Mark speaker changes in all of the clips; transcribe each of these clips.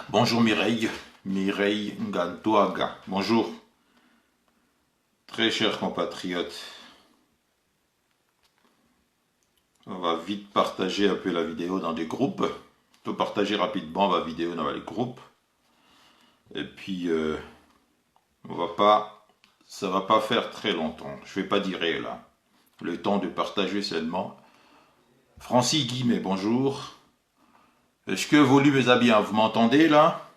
Speaker 1: Bonjour Mireille Ngantoaga. Bonjour, très chers compatriotes. On va vite partager un peu la vidéo dans des groupes. On peut partager rapidement la vidéo dans les groupes. Et puis, ça va pas faire très longtemps. Je vais pas dire là. Le temps de partager seulement. Francis Guimet, bonjour. Est-ce que volume est bien? Vous m'entendez là?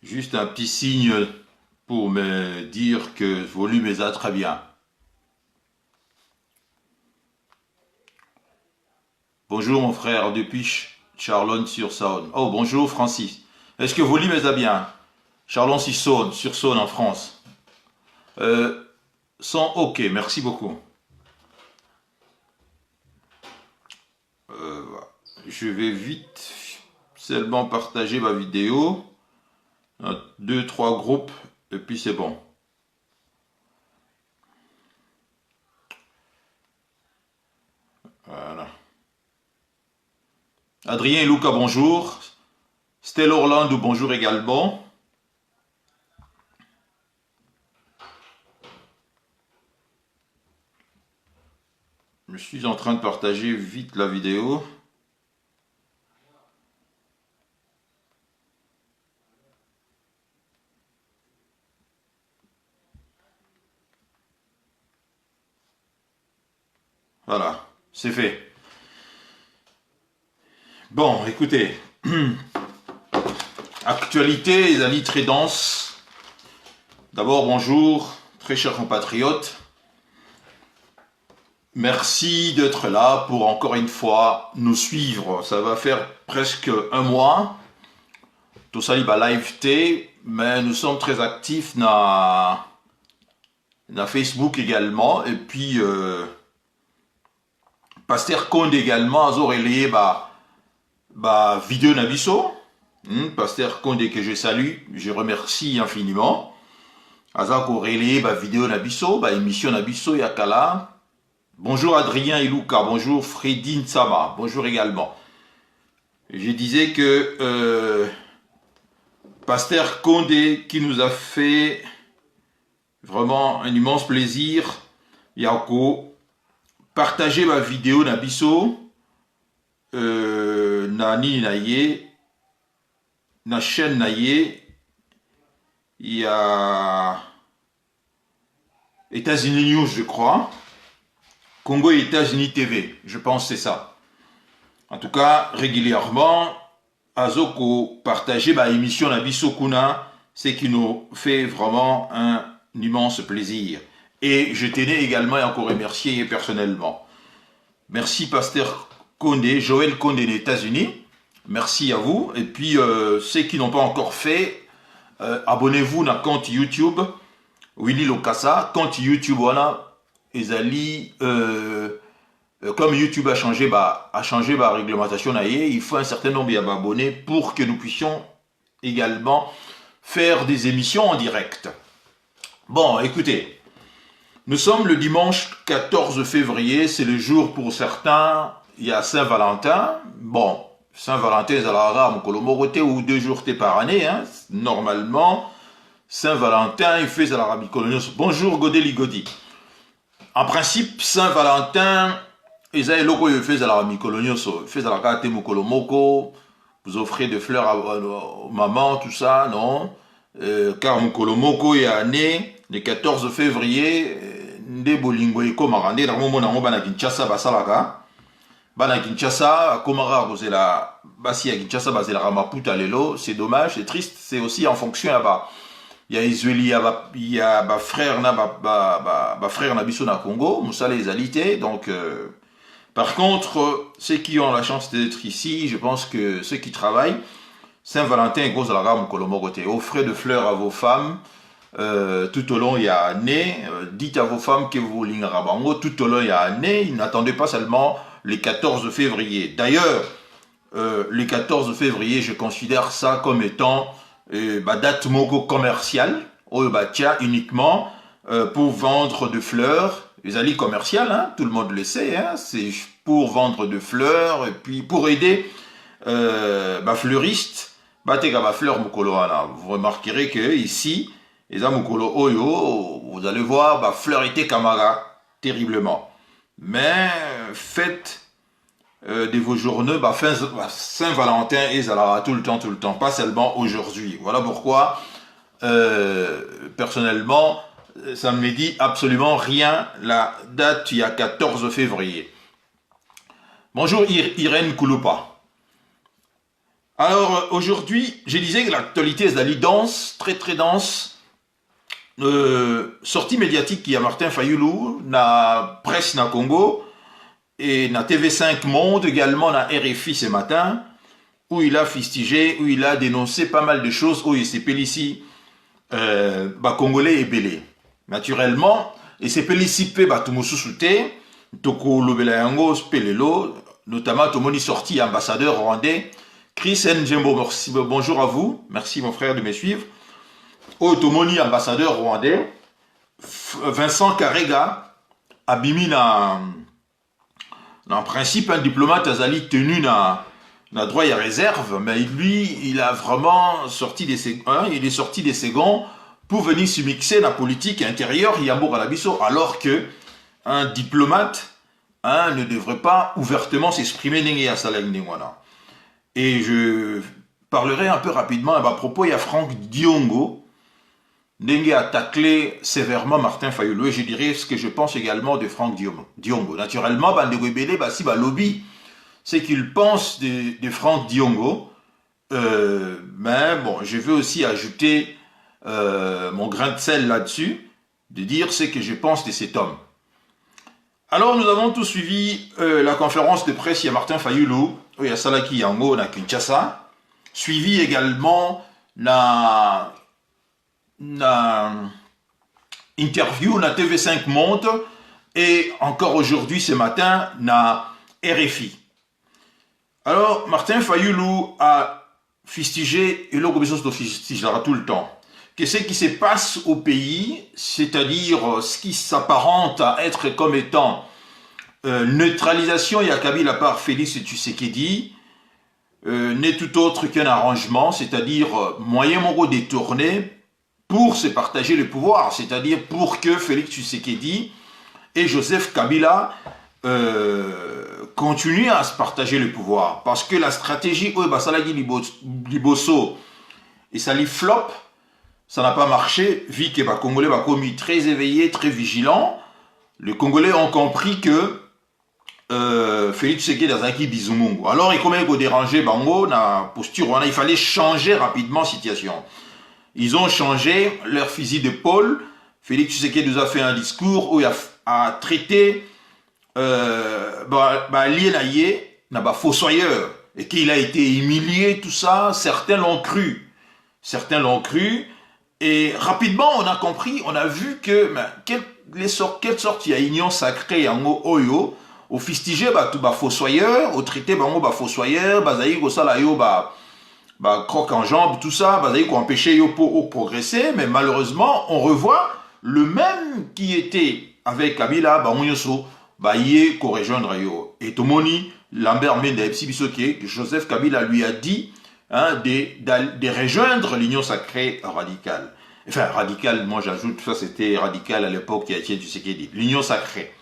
Speaker 1: Juste un petit signe pour me dire que volume est très bien. Bonjour mon frère depuis Charlone-sur-Saône. Oh bonjour Francis. Est-ce que volume est bien? Charlon-sur-Saône, sur Saône en France. Son ok, merci beaucoup. Je vais vite seulement partager ma vidéo. 2-3 groupes et puis c'est bon. Voilà. Adrien et Luca, bonjour. Stella Orlando, bonjour également. Je suis en train de partager vite la vidéo. Voilà, c'est fait. Bon, écoutez. Actualité, les amis très dense. D'abord, bonjour, très chers compatriotes. Merci d'être là pour encore une fois nous suivre. Ça va faire presque un mois. Tout ça, il va live T, mais nous sommes très actifs dans Facebook également. Et puis, Pasteur Conde également, a relayé vidéo Nabiso. Pasteur Conde que je salue, je remercie infiniment. Azako relayé vidéo Nabiso, émission Nabiso Yakala. Bonjour Adrien et Luca, bonjour Freddy Nsama, bonjour également. Je disais que Pasteur Conde qui nous a fait vraiment un immense plaisir, Yako, partager ma vidéo Nabiso, Nani Naye, na chaîne Naye, il y a États-Unis News, je crois. Congo et États-Unis TV, je pense que c'est ça. En tout cas, régulièrement, Azoko partager émission Nabiso Kuna, c'est qui nous fait vraiment un immense plaisir. Et je tenais également à encore remercier personnellement. Merci Pasteur Conde, Joël Conde des États-Unis. Merci à vous. Et puis, ceux qui n'ont pas encore fait, abonnez-vous à notre compte YouTube, Willy Lokassa, compte YouTube, voilà. Ezali, comme YouTube a changé la réglementation, il faut un certain nombre d'abonnés pour que nous puissions également faire des émissions en direct. Bon, écoutez, nous sommes le dimanche 14 février, c'est le jour pour certains, il y a Saint-Valentin. Bon, Saint-Valentin, c'est ou 2 jours par année, hein, normalement. Saint-Valentin, il fait à l'Arabie coloniale. Bonjour Godeli Godi. En principe, Saint-Valentin, ils ont loko fait à la Mikolonio, fait à la carte Mukolomoko, vous offrez des fleurs à maman, tout ça, non? Car Mukolomoko est né le 14 février, nde bolingo eko marande, na momo na bana Kinshasa basalaka. Bana Kinshasa, komara kozela, basi ya Kinshasa bazela Ramaputa lelo, c'est dommage, c'est triste, c'est aussi en fonction là-bas. Il y a Isueli, il y a frère frère Nabiso na Congo, Moussa les alités. Donc, par contre, ceux qui ont la chance d'être ici, je pense que ceux qui travaillent, Saint-Valentin est gros à la gamme Colomoroté. Offrez de fleurs à vos femmes tout au long il y a année. Dites à vos femmes que vous l'ingarabango tout au long il y a année. N'attendez pas seulement le 14 février. D'ailleurs, le 14 février, je considère ça comme étant date mogo commerciale, uniquement pour vendre de fleurs les alliés commerciales, hein, tout le monde le sait, hein, c'est pour vendre de fleurs, et puis pour aider fleuristes, fleurs mukolo wana. Vous remarquerez que ici, les mukolo oyo, vous allez voir, fleurs été kamara, terriblement. Mais faites de vos journées, Saint-Valentin et Zalara tout le temps, pas seulement aujourd'hui. Voilà pourquoi, personnellement, ça ne me dit absolument rien. La date, il y a 14 février. Bonjour Irène Kouloupa. Alors aujourd'hui, je disais que l'actualité est d'aller dense, très dense. Sortie médiatique qui a Martin Fayulu, na presse na Congo, et na TV5 Monde, également na RFI ce matin, où il a fustigé, où il a dénoncé pas mal de choses, où il s'appelle ici Congolais et Belé. Naturellement, et s'appelle ici Tumususute, Toko Lobela Yango, Spelelo, notamment Tomoni sorti ambassadeur rwandais, Chris Njembo, bonjour à vous, merci mon frère de me suivre. Otomoni, ambassadeur rwandais, Vincent Karega, abimi en principe un diplomate azali tenu na droit et réserve, mais lui, il a vraiment sorti des seconds pour venir se mixer dans la politique intérieure Yambo Galabiso, alors que un diplomate ne devrait pas ouvertement s'exprimer n'engé à Salengwana. Et je parlerai un peu rapidement à propos, il y a Franck Diongo, N'engé a taclé sévèrement Martin Fayulu, et je dirais ce que je pense également de Franck Diongo. Naturellement, si lobby, c'est qu'il pense de Franck Diongo, mais bon, je veux aussi ajouter mon grain de sel là-dessus, de dire ce que je pense de cet homme. Alors, nous avons tous suivi la conférence de presse, il y a Martin Fayulu, il y a Salaki Yango, na Kinshasa, suivi également la interview na TV5 Monde, et encore aujourd'hui, ce matin, na RFI. Alors, Martin Fayulu a fustigé, et l'autre besoin de fustigera tout le temps, que ce qui se passe au pays, c'est-à-dire ce qui s'apparente à être comme étant neutralisation et Kabila par Félix Tshisekedi, n'est tout autre qu'un arrangement, c'est-à-dire moyen moraux détourné pour se partager le pouvoir, c'est-à-dire pour que Félix Tshisekedi et Joseph Kabila continuent à se partager le pouvoir. Parce que la stratégie Oebasalagi Liboso et Sali Flop, ça n'a pas marché, vu que les Congolais ont commis très éveillés, très vigilants. Les Congolais ont compris que Félix Tshisekedi Azaki Bizumungu. Alors, il commence à déranger Bango, na posture, il fallait changer rapidement la situation. Ils ont changé leur fusil d'épaule. Félix Tshisekedi nous a fait un discours où il a traité fossoyeur et qu'il a été humilié, tout ça. Certains l'ont cru. Et rapidement, on a compris, on a vu que quelle sorte il y a union sacrée en Oyo, au fustigé fossoyeur, au traité fossoyeur, bazaï go salayo croque en jambe, tout ça, bazaï ko empêcher yo pour progresser, mais malheureusement, on revoit le même qui était avec Kabila, yé ko rejoindre yo. Et Tomoni, Lambert Mende, que Joseph Kabila lui a dit de rejoindre l'union sacrée radicale. Enfin, radicale, moi j'ajoute, ça c'était radical à l'époque, il y a Etienne Tshisekedi. L'union sacrée.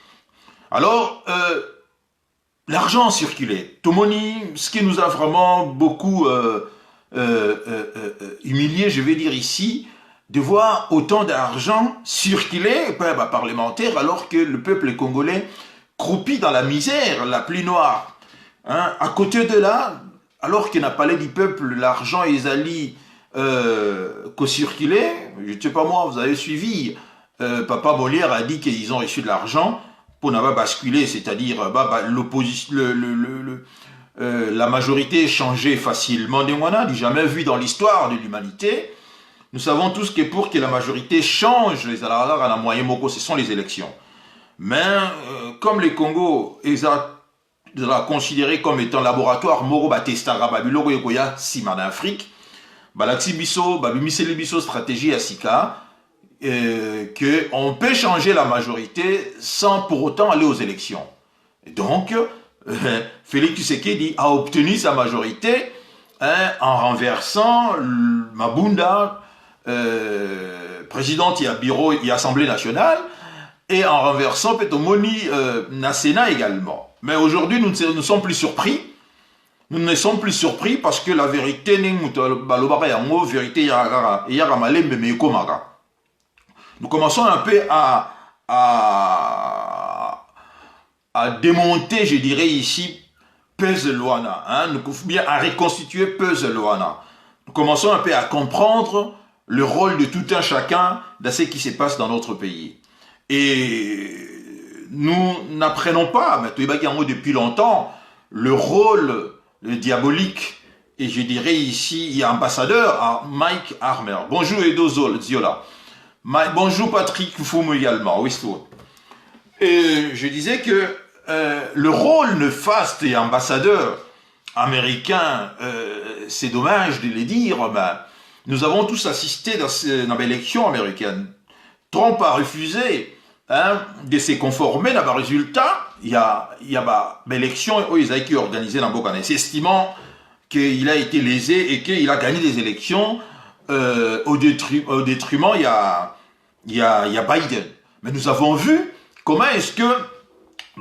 Speaker 1: Alors, l'argent circulait. Tomoni, ce qui nous a vraiment beaucoup humilié, je vais dire ici, de voir autant d'argent circuler parlementaire alors que le peuple congolais croupit dans la misère la plus noire. À côté de là, alors qu'il n'a pas l'air du peuple, l'argent est allé co-circuler. Je ne sais pas moi, vous avez suivi, Papa Molière a dit qu'ils ont reçu de l'argent pour n'avoir pas basculé, c'est-à-dire l'opposition, la majorité changeait facilement. On n'a jamais vu dans l'histoire de l'humanité. Nous savons tous que pour que la majorité change, les alarars à la moyenne moko, ce sont les élections. Mais comme les Congo, ils ont considéré comme étant laboratoire moro batestara babiloko yokoya sima d'Afrique, balaxi biso babimiseli biso stratégie à sika qu'on peut changer la majorité sans pour autant aller aux élections. Et donc, Félix Tshisekedi a obtenu sa majorité en renversant Mabunda, président et bureau et Assemblée nationale, et en renversant Petomoni Nasena également. Mais aujourd'hui, nous ne sommes plus surpris. Nous ne sommes plus surpris parce que la vérité n'est vérité. Nous commençons un peu à démonter, je dirais ici, Puzzle Luana, nous bien à reconstituer Puzzle Luana. Nous commençons un peu à comprendre le rôle de tout un chacun dans ce qui se passe dans notre pays. Et nous n'apprenons pas, mais depuis longtemps, le rôle diabolique, et je dirais ici, il y a ambassadeur à Mike Harmer. Bonjour Edo Ziola. Bonjour Patrick Foumou également. Oui, et je disais que le rôle néfaste et ambassadeur américain, c'est dommage de le dire, mais nous avons tous assisté dans l'élection américaine. Trump a refusé de se conformer à un résultat. Il y a l'élection où ils ont organisé dans Bokane, estimant qu'il a été lésé et qu'il a gagné des élections au détriment il y a Biden. Mais nous avons vu comment est-ce que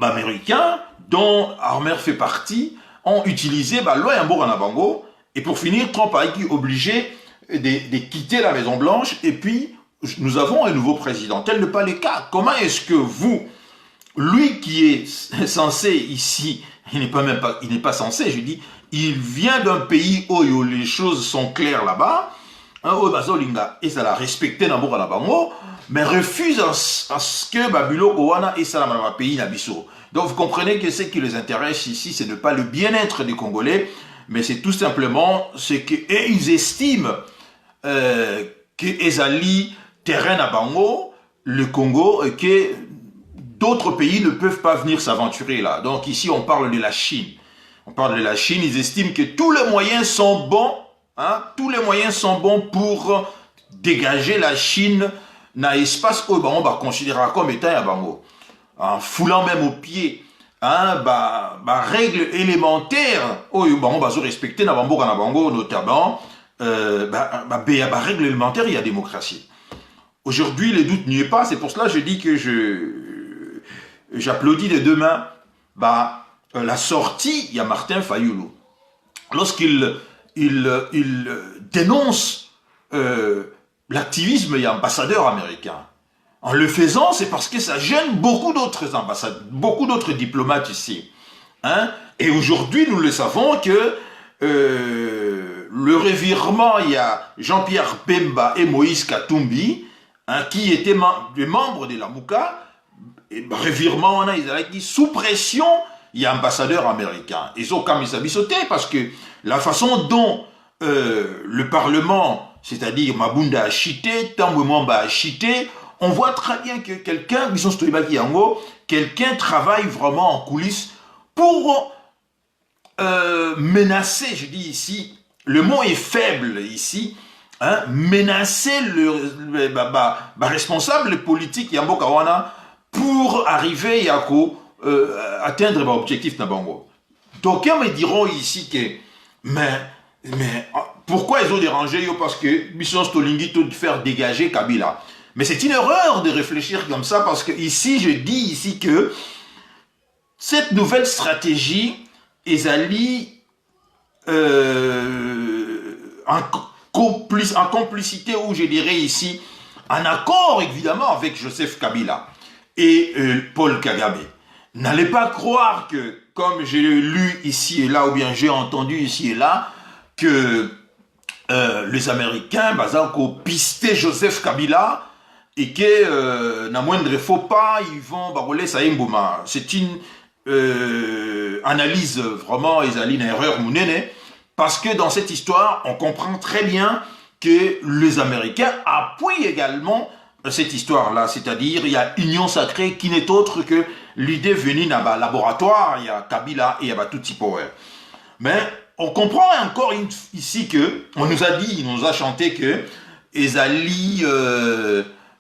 Speaker 1: Américains, dont Harmer fait partie, ont utilisé loi en Bango, et pour finir, Trump a été obligé de quitter la Maison Blanche, et puis nous avons un nouveau président. Tel n'est pas le cas. Comment est-ce que vous, lui qui est censé ici, il n'est pas censé, je dis, il vient d'un pays où les choses sont claires là-bas, et ça l'a respecté dans le Bango, mais refuse à ce que Babylone Owana et ça dans le pays n'abisso. Donc vous comprenez que ce qui les intéresse ici, c'est ne pas le bien-être des Congolais, mais c'est tout simplement ce qu'ils estiment que Ezali terrain à Bango, le Congo, et que d'autres pays ne peuvent pas venir s'aventurer là. Donc ici, on parle de la Chine. On parle de la Chine, ils estiment que tous les moyens sont bons, tous les moyens sont bons pour dégager la Chine dans l'espace où on va considérer comme étant à Bango. En foulant même au pied, règles élémentaires, on va se respecter dans Bango, notamment, règles élémentaires, il y a démocratie. Aujourd'hui, le doute n'y est pas, c'est pour cela que je dis que j'applaudis de deux mains la sortie, il y a Martin Fayulu. Lorsqu'il dénonce l'activisme et ambassadeur américain. En le faisant, c'est parce que ça gêne beaucoup d'autres ambassades, beaucoup d'autres diplomates ici. Et aujourd'hui, nous le savons que le revirement, il y a Jean-Pierre Bemba et Moïse Katumbi, qui étaient des membres de la Mouka, et revirement, ils avaient dit sous pression, il y a ambassadeur américain. Ils ont quand même sauté parce que la façon dont le Parlement, c'est-à-dire Mabunda a chité, Tambouemamba a chité, on voit très bien que quelqu'un travaille vraiment en coulisses pour menacer, je dis ici, le mot est faible ici, menacer le responsable politique Yambo Kawana pour arriver à atteindre l'objectif Nabango. D'aucuns me diront ici que, mais pourquoi ils ont dérangé? Parce que Mission Stolingi tout faire dégager Kabila. Mais c'est une erreur de réfléchir comme ça, parce que ici, je dis ici que cette nouvelle stratégie, Ezali, en complicité, ou je dirais ici, en accord évidemment avec Joseph Kabila et Paul Kagame. N'allez pas croire que, comme j'ai lu ici et là, ou bien j'ai entendu ici et là, que les Américains, ont pisté Joseph Kabila et que, n'a moindre faux pas, ils vont barouler ça Mbouma. C'est une analyse vraiment, Ezali, une erreur mounene, parce que dans cette histoire, on comprend très bien que les Américains appuient également cette histoire-là, c'est-à-dire il y a Union Sacrée qui n'est autre que l'idée venue dans le laboratoire, il y a Kabila et il y a Tutsi Power. Mais on comprend encore ici que, on nous a dit, il nous a chanté que Ezali,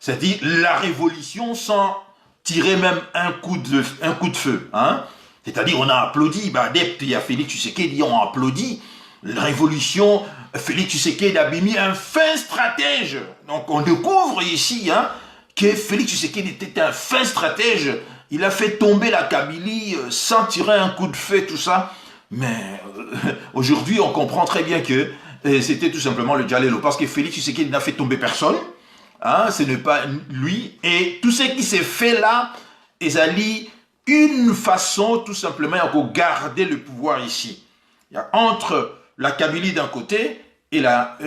Speaker 1: C'est-à-dire la révolution sans tirer même un coup de feu. Hein? C'est-à-dire on a applaudi, adepte, il y a Félix Tshisekedi, on a applaudi la révolution, Félix Tshisekedi a mis un fin stratège. Donc on découvre ici que Félix Tshisekedi était un fin stratège. Il a fait tomber la Kabylie sans tirer un coup de feu, tout ça. Mais aujourd'hui, on comprend très bien que c'était tout simplement le Djalelo. Parce que Félix Tshisekedi n'a fait tomber personne. Hein, ce n'est pas lui. Et tout ce qui s'est fait là, Ezali, une façon tout simplement de garder le pouvoir ici. Il y a entre la Kabylie d'un côté et la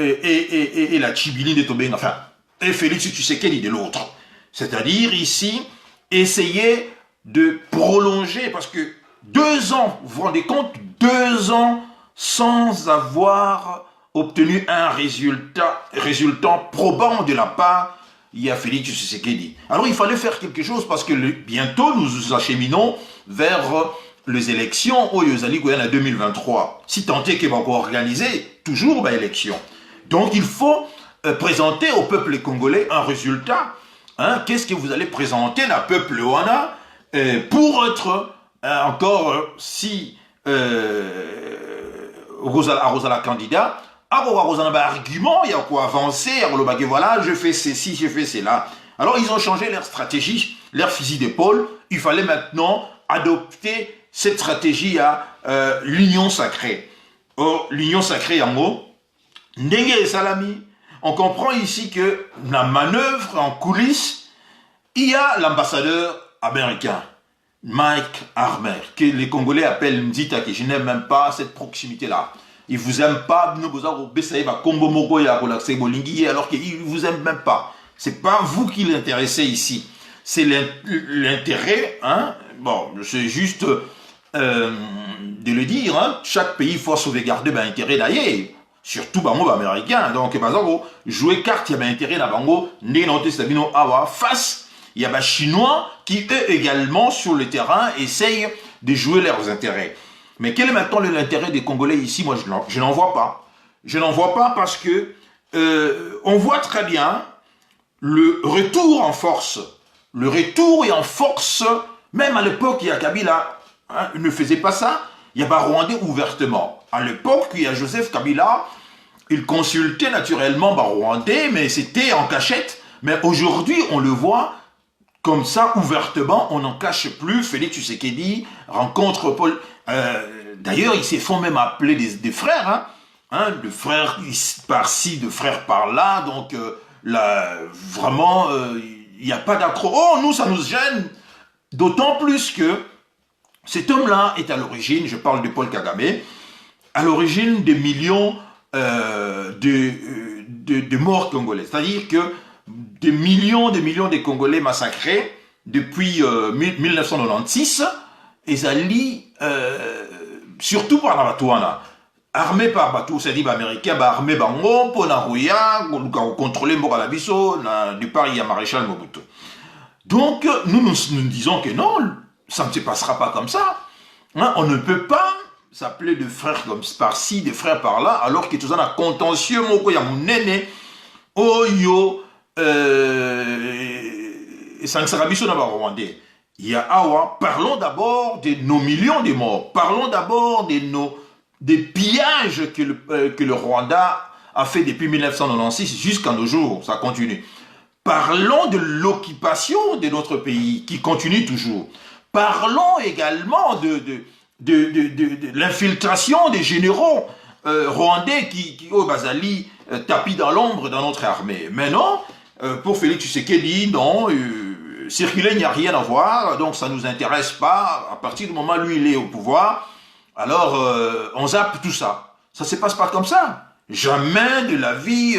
Speaker 1: Tchibilie de Tobeng, enfin, et Félix Tshisekedi de l'autre. C'est-à-dire ici, essayer de prolonger, parce que 2 ans, vous vous rendez compte, 2 ans sans avoir obtenu un résultat probant de la part de Félix Tshisekedi. Alors il fallait faire quelque chose parce que bientôt nous nous acheminons vers les élections au Yozali en 2023. Si tant est que va organiser toujours l'élection. Donc il faut présenter au peuple congolais un résultat. Hein, qu'est-ce que vous allez présenter à peuple Wana pour être encore si Rosala candidat, argument, il y a quoi avancer, voilà, je fais ceci, je fais cela. Alors ils ont changé leur stratégie, leur fusil d'épaule. Il fallait maintenant adopter cette stratégie à l'union sacrée. Oh, l'union sacrée en mots, Ndenge et Salami. On comprend ici que la manœuvre en coulisses, il y a l'ambassadeur américain, Mike Harmer, que les Congolais appellent Mzita, que je n'aime même pas cette proximité-là. Il ne vous aime pas, alors qu'il ne vous aime même pas. Ce n'est pas vous qui l'intéressez ici. C'est l'intérêt, hein. Bon, c'est juste de le dire, hein. Chaque pays faut sauvegarder l'intérêt d'ailleurs. Surtout bango américain. Donc, par exemple, jouer carte, il y a intérêt dans bango, face, il y a des Chinois qui, eux également, sur le terrain, essayent de jouer leurs intérêts. Mais quel est maintenant l'intérêt des Congolais ici? Moi, je n'en vois pas. Je n'en vois pas parce que on voit très bien le retour en force. Le retour et en force, même à l'époque, il y a Kabila, hein, il ne faisait pas ça. Il y a Rwandais ouvertement. À l'époque, il y a Joseph Kabila, il consultait naturellement Rwandais, mais c'était en cachette. Mais aujourd'hui, on le voit comme ça, ouvertement, on n'en cache plus. Félix Tshisekedi rencontre Paul. D'ailleurs, ils se font même appeler des frères, de frères par-ci, de frères par-là. Donc, là, vraiment, il n'y a pas d'accro. Oh, nous, ça nous gêne. D'autant plus que cet homme-là est à l'origine, je parle de Paul Kagame, à l'origine des millions de morts congolais. C'est-à-dire que des millions de Congolais massacrés depuis 1996, Ezali, surtout par la Batouana, armé par Batou, c'est-à-dire américain, armé bango, pour Narouya, contrôler Mbogalabiso, du part il y a Maréchal Mobutu. Donc, nous disons que non, ça ne se passera pas comme ça. Hein, on ne peut pas s'appeler de frères comme par-ci, de frères par-là, alors que tout ça a contentieux, moko ya munene, oyo, il y a Awa, parlons d'abord de nos millions de morts, parlons d'abord des pillages que le Rwanda a fait depuis 1996 jusqu'à nos jours, ça continue. Parlons de l'occupation de notre pays qui continue toujours. Parlons également de l'infiltration des généraux rwandais qui au Bazali, tapis dans l'ombre dans notre armée. Mais non, pour Félix Tshisekedi, non, circuler, il n'y a rien à voir, donc ça ne nous intéresse pas. À partir du moment où lui, il est au pouvoir, alors on zappe tout ça. Ça ne se passe pas comme ça. Jamais de la vie,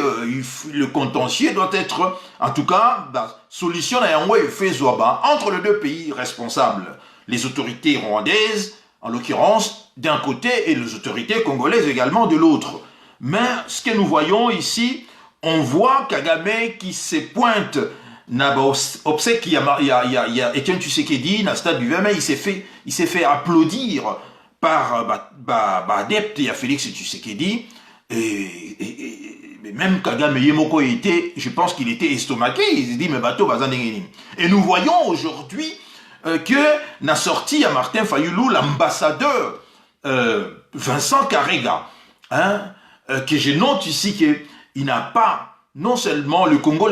Speaker 1: le contentieux doit être, en tout cas, la solution entre les deux pays responsables, les autorités rwandaises, en l'occurrence, d'un côté, et les autorités congolaises également de l'autre. Mais ce que nous voyons ici, on voit Kagame qui se pointe, obsèque, il y a Etienne Tshisekedi, dans le stade du 20 mai, il s'est fait applaudir par adepte, il y a Félix Tshisekedi, Mais même Kagame Yemoko était, je pense qu'il était estomaqué, il s'est dit, mais bateau, et nous voyons aujourd'hui que n'a sorti à Martin Fayoulou l'ambassadeur Vincent Karega, hein, que je note ici qu'il n'a pas, non seulement le Congo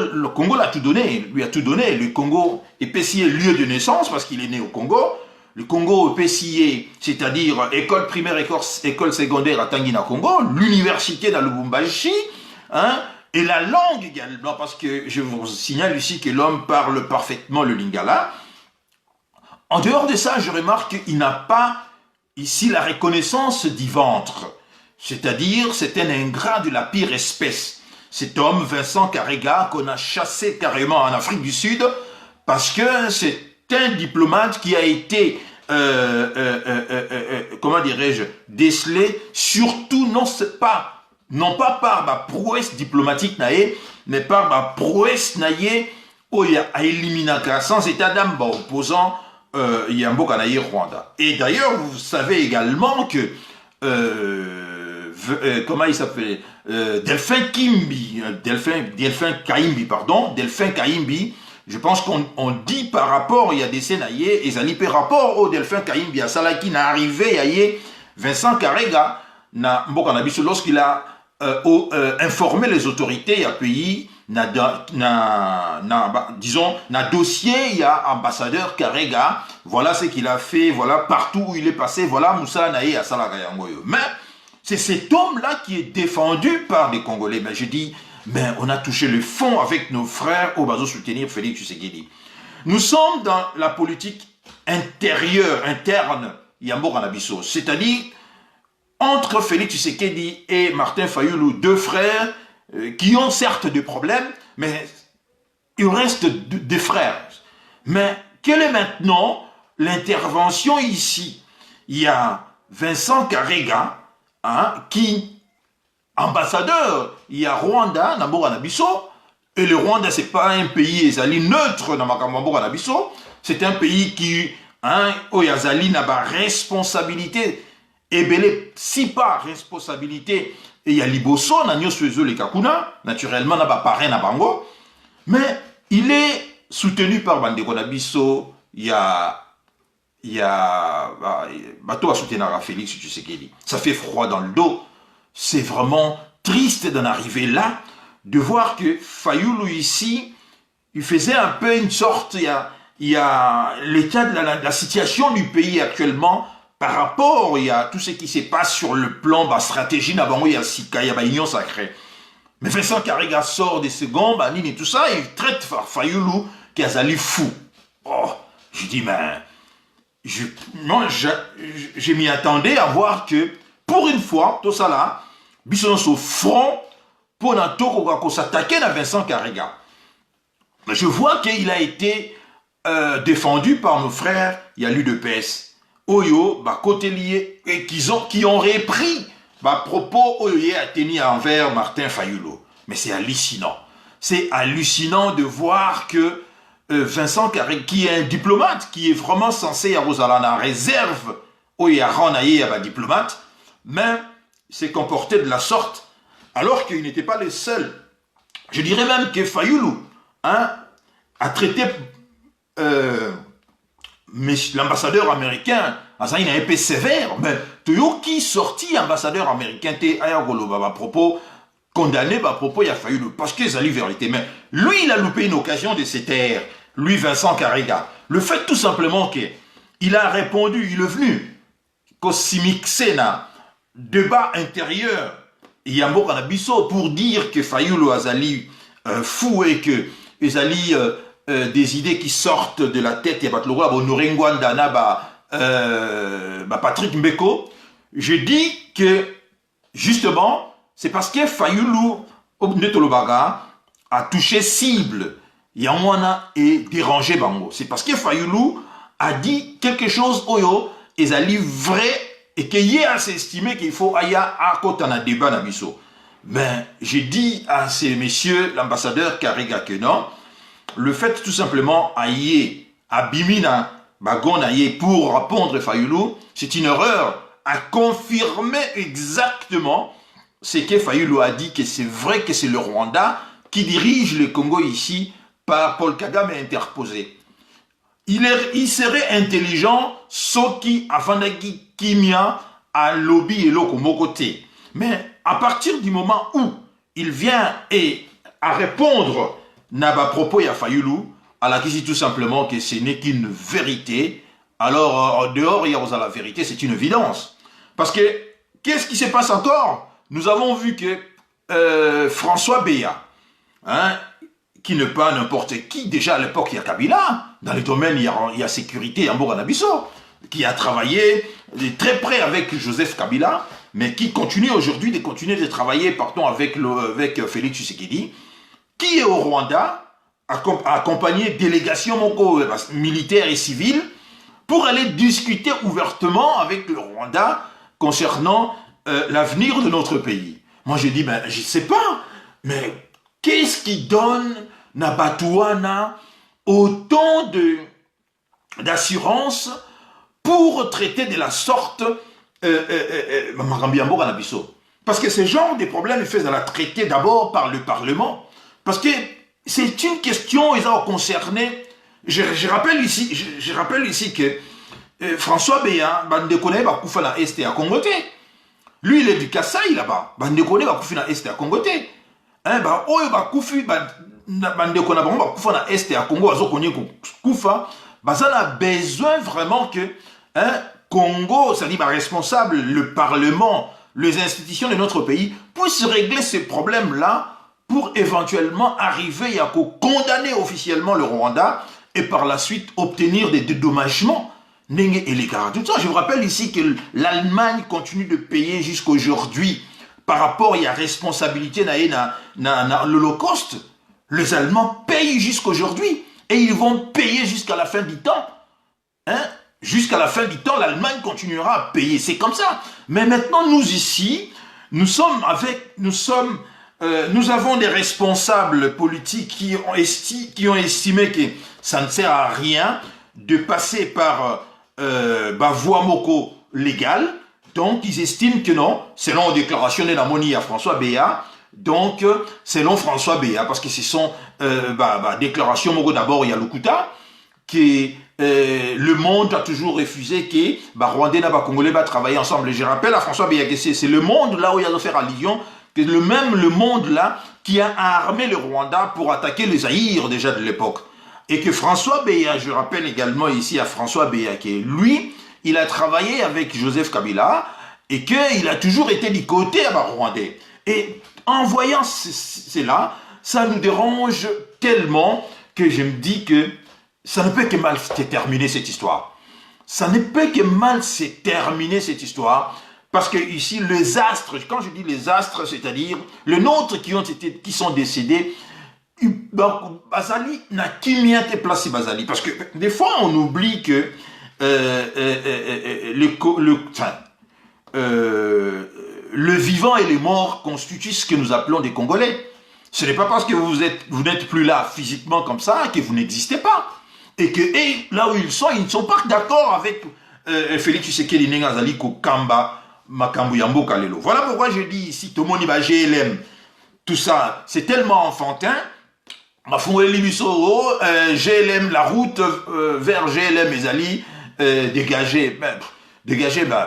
Speaker 1: l'a tout donné, lui a tout donné, le Congo est PCA lieu de naissance parce qu'il est né au Congo, le Congo est PCA, c'est-à-dire école primaire, école secondaire à Tangina Congo, l'université dans Lubumbashi, hein, et la langue également, parce que je vous signale ici que l'homme parle parfaitement le lingala. En dehors de ça, je remarque qu'il n'a pas ici la reconnaissance du ventre, c'est-à-dire c'est un ingrat de la pire espèce. Cet homme, Vincent Karega, qu'on a chassé carrément en Afrique du Sud, parce que c'est un diplomate qui a été, comment dirais-je, décelé, surtout non pas par ma prouesse diplomatique, mais par ma prouesse à éliminer sans état d'âme opposant Yambo Kanaï Rwanda. Et d'ailleurs, vous savez également que comment il s'appelle, Delphin Kaimbi, je pense qu'on dit par rapport, il y a des scénarios, et ça dit par rapport au Delphin Kaimbi, à Salaki n'a arrivé, Vincent Karega, lorsqu'il a informé les autorités, il y a pays, disons, dossier, il y a ambassadeur Karega, voilà ce qu'il a fait, voilà partout où il est passé, voilà Moussa Naye à Salagayangoyo. Mais c'est cet homme-là qui est défendu par les Congolais. Mais je dis, mais on a touché le fond avec nos frères au bateau soutenir Félix Tshisekedi. Nous sommes dans la politique interne, Yambo Kanabiso, c'est-à-dire entre Félix Tshisekedi et Martin Fayoulou, deux frères qui ont certes des problèmes, mais il reste des frères. Mais quelle est maintenant l'intervention ici? Il y a Vincent Karega, hein, qui, ambassadeur, il y a Rwanda, Namboura Nabiso, et le Rwanda, c'est pas un pays neutre dans Makamboura Nabiso, c'est un pays qui, hein, Oyazali n'a pas responsabilité, et belé, si pas responsabilité, et il y a Liboso, Nanyo Suezo les Kakuna, naturellement, n'a pas parrain à Bango, mais il est soutenu par Bandeko Nabiso, il y a Bateau à soutenir à Félix Tshisekedi. Ça fait froid dans le dos. C'est vraiment triste d'en arriver là, de voir que Fayoulou ici, il faisait un peu une sorte, il y a l'état de la situation du pays actuellement par rapport, il y a tout ce qui se passe sur le plan, stratégie, il y a Sika, il y a Union sacrée. Mais Vincent Karega sort des secondes, Nini et tout ça, il traite Fayoulou qui a allé fou. Oh, je dis, mais je m'y attendais à voir que, pour une fois, tout ça là, Bisson au front pour s'attaquer à Vincent Karega. Mais je vois qu'il a été défendu par nos frères, il y a l'UDPS, Oyo, côté lié, et qui ont repris propos Oyo a tenu envers Martin Fayoulou. Mais c'est hallucinant. C'est hallucinant de voir que Vincent Karega, qui est un diplomate, qui est vraiment censé avoir la réserve, où il y a un diplomate, mais s'est comporté de la sorte, alors qu'il n'était pas le seul. Je dirais même que Fayoulou, hein, a traité l'ambassadeur américain, il a un peu sévère, mais qui sorti ambassadeur américain, à propos, condamné à propos, il a fallu parce que c'est la vérité. Mais lui, il a loupé une occasion de se taire. Lui, Vincent Karega. Le fait tout simplement qu'il a répondu, il est venu, qu'on s'y mixait dans débat intérieur, Yambo Kanabiso, pour dire que Fayoulou Azali fou et que Azali des idées qui sortent de la tête, il y a Patrick Mbeko. Je dis que justement, c'est parce que Fayoulou a touché cible, Yamwana et dérangé Bango. C'est parce que Fayoulou a dit quelque chose Oyo, et ça vrai, et qu'il y a assez estimé qu'il faut aller à côté d'un débat d'Abisso. Mais j'ai dit à ces messieurs, l'ambassadeur Karega, que non, le fait tout simplement aïe, à Bimina, Bagon aïe pour répondre Fayoulou, c'est une erreur à confirmer exactement c'est que Fayulu a dit que c'est vrai que c'est le Rwanda qui dirige le Congo ici par Paul Kagame interposé. Il serait intelligent, Soki, Afandaki, Kimia, à lobby et l'autre côté. Mais à partir du moment où il vient et à répondre à propos à Fayulu, à la question tout simplement que ce n'est qu'une vérité, alors en dehors, il y a la vérité, c'est une évidence. Parce que, qu'est-ce qui se passe encore? Nous avons vu que François Béa, hein, qui n'est pas n'importe qui, déjà à l'époque il y a Kabila, dans les domaines il y a sécurité en Boranabiso, qui a travaillé très près avec Joseph Kabila, mais qui continue aujourd'hui de travailler, pardon, avec Félix Tshisekedi, qui est au Rwanda, accompagné de délégations militaires et civiles, pour aller discuter ouvertement avec le Rwanda concernant l'avenir de notre pays. Moi je dis, ben, je ne sais pas, mais qu'est-ce qui donne Nabatouana autant d'assurance pour traiter de la sorte parce que ce genre de problèmes il faut la traiter d'abord par le Parlement. Parce que c'est une question, ils ont concerné. Je rappelle ici que François Béa, Bandekone Bakoufa na Est à Congoté. Lui, il est du Kasaï là-bas. Bandekone Bakoufa na Est à Congoté. Hein, bah, Oyo Bakoufi, Bandekone Bakoufa na Est à Congo, Azokonye Koufa, bah, ça a besoin vraiment que, hein, Congo, c'est-à-dire bah, responsable, le Parlement, les institutions de notre pays, puissent régler ces problèmes-là pour éventuellement arriver à condamner officiellement le Rwanda et par la suite obtenir des dédommagements. Tout ça, je vous rappelle ici que l'Allemagne continue de payer jusqu'aujourd'hui par rapport à la responsabilité dans l'Holocauste. Les Allemands payent jusqu'aujourd'hui et ils vont payer jusqu'à la fin du temps. Hein? Jusqu'à la fin du temps, l'Allemagne continuera à payer. C'est comme ça. Mais maintenant, nous ici, nous avons des responsables politiques qui ont estimé que ça ne sert à rien de passer par voie moko légale. Donc, ils estiment que non, selon la déclaration de la Moni à François Béa, donc, selon François Béa, parce que ce sont déclarations moko d'abord, il y a Lukuta, que le monde a toujours refusé que Rwandais et Congolais va travailler ensemble. Et je rappelle à François Béa que c'est le monde là où il y a fait allusion, que le monde là qui a armé le Rwanda pour attaquer les Zaïre déjà de l'époque. Et que François Béa, je rappelle également ici à François Béa, que lui, il a travaillé avec Joseph Kabila et qu'il a toujours été du côté rwandais. Et en voyant cela, ça nous dérange tellement que je me dis que ça ne peut que mal se terminer cette histoire. Ça ne peut que mal se terminer cette histoire. Parce que ici, les astres, quand je dis les astres, c'est-à-dire les nôtres qui sont décédés, Bazali n'a qui mien te place Bazali. Parce que des fois, on oublie que le vivant et les morts constituent ce que nous appelons des Congolais. Ce n'est pas parce que vous n'êtes plus là physiquement comme ça que vous n'existez pas. Et que là où ils ne sont pas d'accord avec Félix Tshisekedi Nengazali Kokamba Makambu Yambo Kalelo. Voilà pourquoi je dis ici, tout le monde va GLM. Tout ça, c'est tellement enfantin. GLM, la route vers GLM Ezali, dégagé.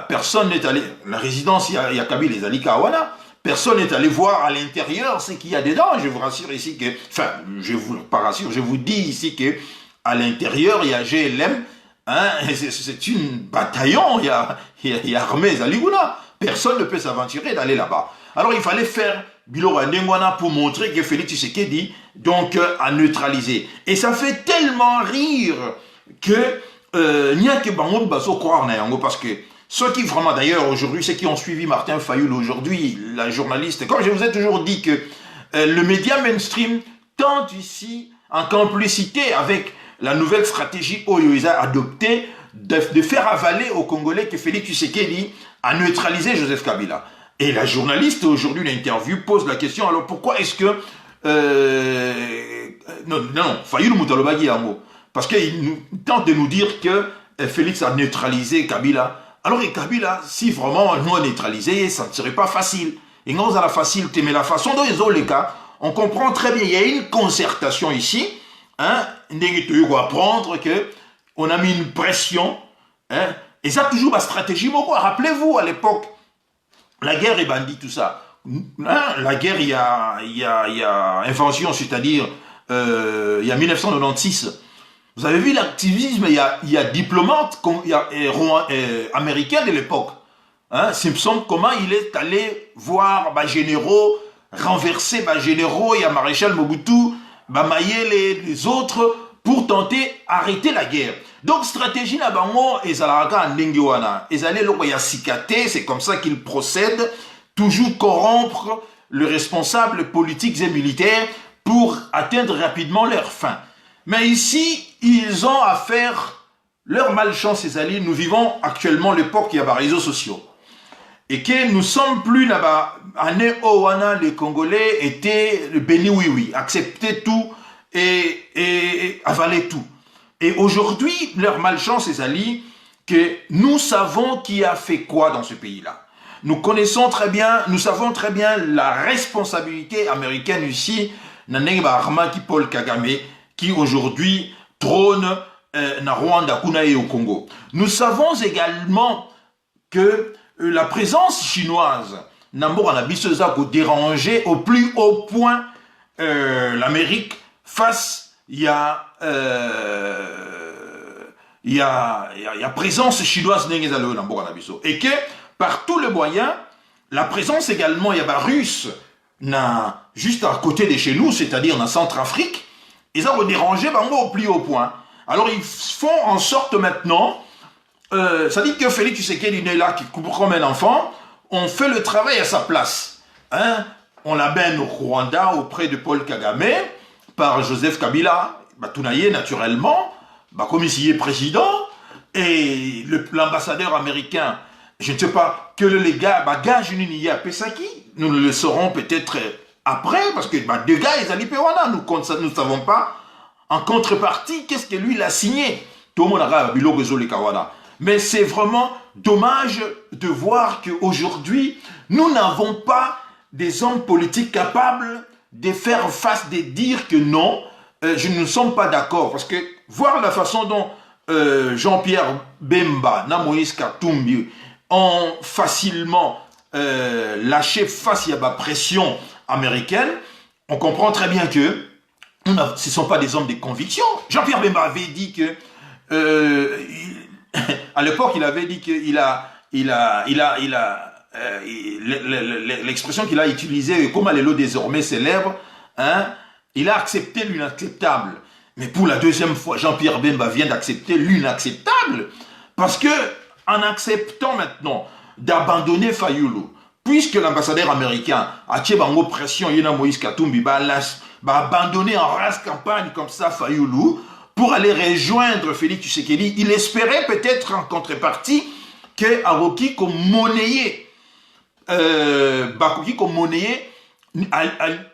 Speaker 1: Personne n'est allé. La résidence, il y a Kabila Ezali Kawana. Personne n'est allé voir à l'intérieur ce qu'il y a dedans. Je vous rassure ici que. Enfin, je vous dis ici que à l'intérieur, il y a GLM. Hein, c'est une bataillon. Il y a armée Zaliguna. Personne ne peut s'aventurer d'aller là-bas. Alors il fallait faire Bilora Ndengwana pour montrer que Félix Tshisekedi donc a neutralisé. Et ça fait tellement rire que n'y a que Bango Basso croire na yango parce que ceux qui vraiment d'ailleurs aujourd'hui, ceux qui ont suivi Martin Fayulu aujourd'hui, la journaliste, comme je vous ai toujours dit que le média mainstream tente ici en complicité avec la nouvelle stratégie Oyoïsa adoptée de faire avaler aux Congolais que Félix Tshisekedi a neutralisé Joseph Kabila. Et la journaliste aujourd'hui, l'interview, pose la question, alors pourquoi est-ce que... Fayulu Moutalobagi Yango. Parce qu'il tente de nous dire que Félix a neutralisé Kabila. Alors Kabila, si vraiment nous a neutralisé, ça ne serait pas facile. Et non, ça la facilité, mais la façon dont ils ont les cas, on comprend très bien, il y a une concertation ici, hein, tu dois apprendre que on a mis une pression, hein, et ça toujours ma stratégie, rappelez-vous à l'époque, la guerre est bandit, tout ça. Hein, la guerre, il y a invention, c'est-à-dire, il y a 1996. Vous avez vu l'activisme, il y a diplomates, il y a américains de l'époque. Hein, Simpson, comment il est allé voir généraux, renverser généraux, il y a maréchal Mobutu, mailler les autres pour tenter d'arrêter la guerre. Donc, stratégie na bango, ezalaka ndengwana. Ezalé loko ya sikate, c'est comme ça qu'ils procèdent, toujours corrompre les responsables politiques et militaires pour atteindre rapidement leur fin. Mais ici, ils ont à faire leur malchance, ces alliés. Nous vivons actuellement l'époque où il y a des réseaux sociaux. Et que nous sommes plus là-bas. Année Owana, les Congolais étaient bénis oui, acceptaient tout et avalaient tout. Et aujourd'hui, leur malchance, ces alliés, que nous savons qui a fait quoi dans ce pays-là. Nous connaissons très bien, nous savons très bien la responsabilité américaine ici, Nanenga Arma qui Paul Kagame, qui aujourd'hui trône na Rwanda, Kuna et au Congo. Nous savons également que la présence chinoise n'a pas dérangé au plus haut point l'Amérique face il y a présence chinoise et que par tous les moyens, la présence également, il y a russe juste à côté de chez nous, c'est-à-dire dans Centrafrique, ils ont dérangé au plus haut point. Alors ils font en sorte maintenant, ça dit que Félix Tshisekedi est là, qui comme un enfant, on fait le travail à sa place. Hein? On l'amène au Rwanda auprès de Paul Kagame, par Joseph Kabila, Tounaye naturellement, comme ici est président, et l'ambassadeur américain, je ne sais pas, que les gars, gage à Pesaki, nous le saurons peut-être après, parce que deux gars, ils allaient péwana, nous ne savons pas, en contrepartie, qu'est-ce que lui, il a signé. Tout le monde a dit, mais c'est vraiment dommage de voir qu'aujourd'hui, nous n'avons pas des hommes politiques capables de faire face, de dire que non, je ne sommes pas d'accord. Parce que voir la façon dont Jean-Pierre Bemba, Moïse Katumbi ont facilement lâché face à la pression américaine, on comprend très bien que ce ne sont pas des hommes de conviction. Jean-Pierre Bemba avait dit que à l'époque, il avait dit qu'il l'expression qu'il a utilisée, comme elle est désormais célèbre, hein, il a accepté l'inacceptable. Mais pour la deuxième fois, Jean-Pierre Bemba vient d'accepter l'inacceptable. Parce que, en acceptant maintenant d'abandonner Fayoulou, puisque l'ambassadeur américain a tiré en pression, Yena Moïse Katumbi, va abandonner en race campagne comme ça Fayoulou, pour aller rejoindre Félix Tshisekedi, il espérait peut-être en contrepartie que Aroki comme monnayer,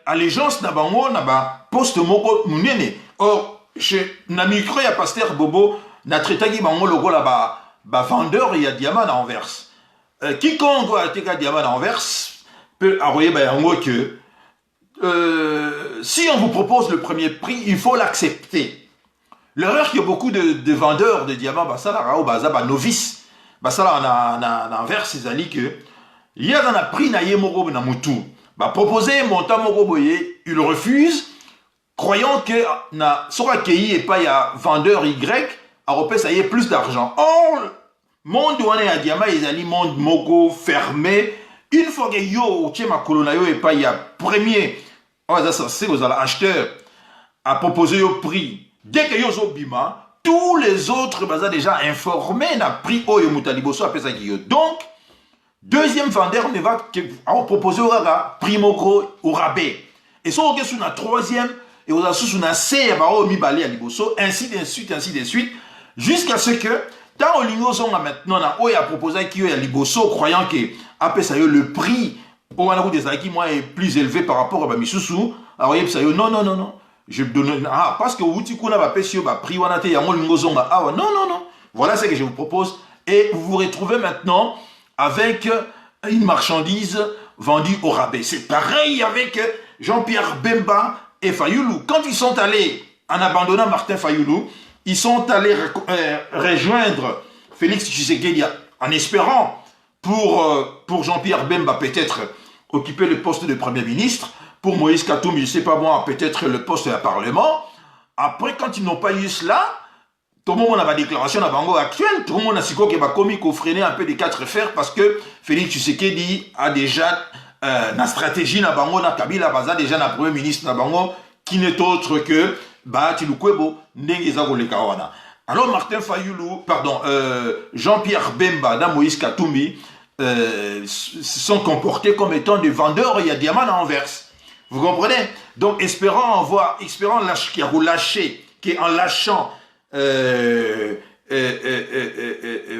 Speaker 1: allégeance na bango na ba poste moko munene. Or chez na micro ya pasteur Bobo na traitaki bango logo la ba vendeur ya diamant à Anvers. Quiconque a teka diamant à Anvers peut envoyer bango que si on vous propose le premier prix, il faut l'accepter. L'erreur qu'il y a beaucoup de vendeurs de diamants, novices, en Anvers, c'est que il y a un prix naïe moro na mutu. Proposer montant moro boye, il refuse, croyant que na sera accueilli et pas y a vendeur Y, à repère ça y est plus d'argent. Or, monde où on est à diamant, ils allaient monde moko fermé. Une fois que yo, ma colonayo et pas y a premier, c'est aux acheteurs à proposer au prix. Dès que Yozo Bima, tous les autres sont déjà informés n'a prix Oyo Mutaliboso à Pesagio. Donc, deuxième vendeur ne va proposer au raga, prix Moko au rabais. Et ça, on est sur la troisième, et on a sur la C, ainsi de suite, jusqu'à ce que, tant au Lingozo maintenant, on a proposé qu'il y a Liboso, croyant que le prix au Wanagou des Aki est plus élevé par rapport à Bamisusu. Alors, non. Je donne parce que vous prix non. Voilà ce que je vous propose et vous vous retrouvez maintenant avec une marchandise vendus au rabais. C'est pareil avec Jean-Pierre Bemba et Fayoulou. Quand ils sont allés, en abandonnant Martin Fayoulou, ils sont allés rejoindre Félix Tshisekedi en espérant pour Jean-Pierre Bemba peut-être occuper le poste de Premier ministre, pour Moïse Katumbi, je ne sais pas moi, peut-être le poste de Parlement. Après, quand ils n'ont pas eu cela, tout le monde a la déclaration de Bango actuelle, tout le monde a dit qu'il va commis qu'on freinait un peu des quatre fers parce que Félix Tshisekedi a déjà la stratégie na Bango, na Kabila, baza déjà na Premier ministre na Bango, qui n'est autre que Tilukwebo, Ndengeza Lekawana. Alors Martin Fayoulou, pardon, Jean-Pierre Bemba, dans Moïse Katumbi, se sont comportés comme étant des vendeurs, il y a diamant à Anvers. Vous comprenez? Donc, espérant lâcher, en lâchant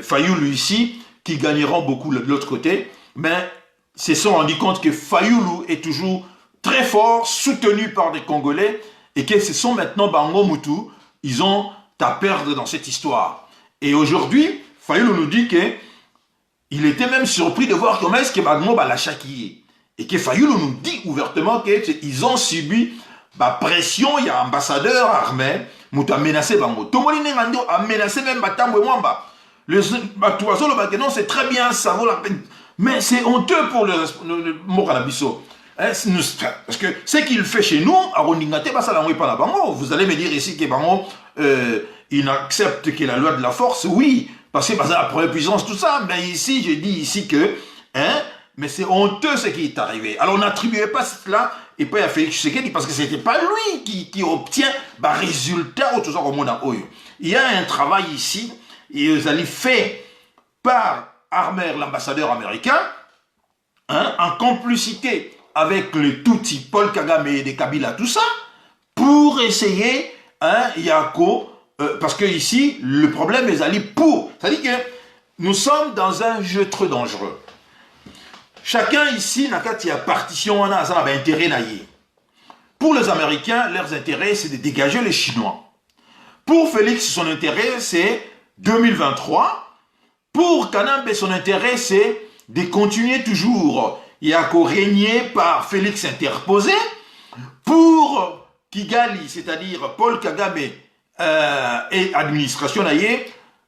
Speaker 1: Fayoulou ici, qui gagneront beaucoup de l'autre côté, mais se sont rendus compte que Fayoulou est toujours très fort, soutenu par des Congolais, et que ce sont maintenant Bango Moutou, ils ont à perdre dans cette histoire. Et aujourd'hui, Fayoulou nous dit que il était même surpris de voir comment est-ce que Bango va lâcher qui est. Et que Fayoulou nous dit ouvertement qu'ils ont subi la pression, il y a un ambassadeur armé, qui a menacé Bango. Tout le monde a menacé même Batambo et Mwamba. Non, c'est très bien, ça vaut la peine. Mais c'est honteux pour le Mokalabiso. Parce que ce qu'il fait chez nous, à Rondingate, vous allez me dire ici que Bango, il accepte que la loi de la force, oui, parce que c'est la première puissance, tout ça. Mais ici, je dis ici que, mais c'est honteux ce qui est arrivé. Alors on n'attribuait pas cela et pas à Félix Tshisekedi parce que ce n'était pas lui qui obtient le résultat au tout ça au monde. Il y a un travail ici, fait par Armer, l'ambassadeur américain, en complicité avec le Tutsi, Paul Kagame et des Kabila, tout ça, pour essayer, Yako, parce que ici, le problème est allé pour. C'est-à-dire que nous sommes dans un jeu trop dangereux. Chacun ici, il y a partition, on a intérêt naïe. Pour les Américains, leurs intérêts, c'est de dégager les Chinois. Pour Félix, son intérêt, c'est 2023. Pour Kanambe, son intérêt, c'est de continuer toujours. Il y a qu'au régner par Félix interposé. Pour Kigali, c'est-à-dire Paul Kagame et administration naïe,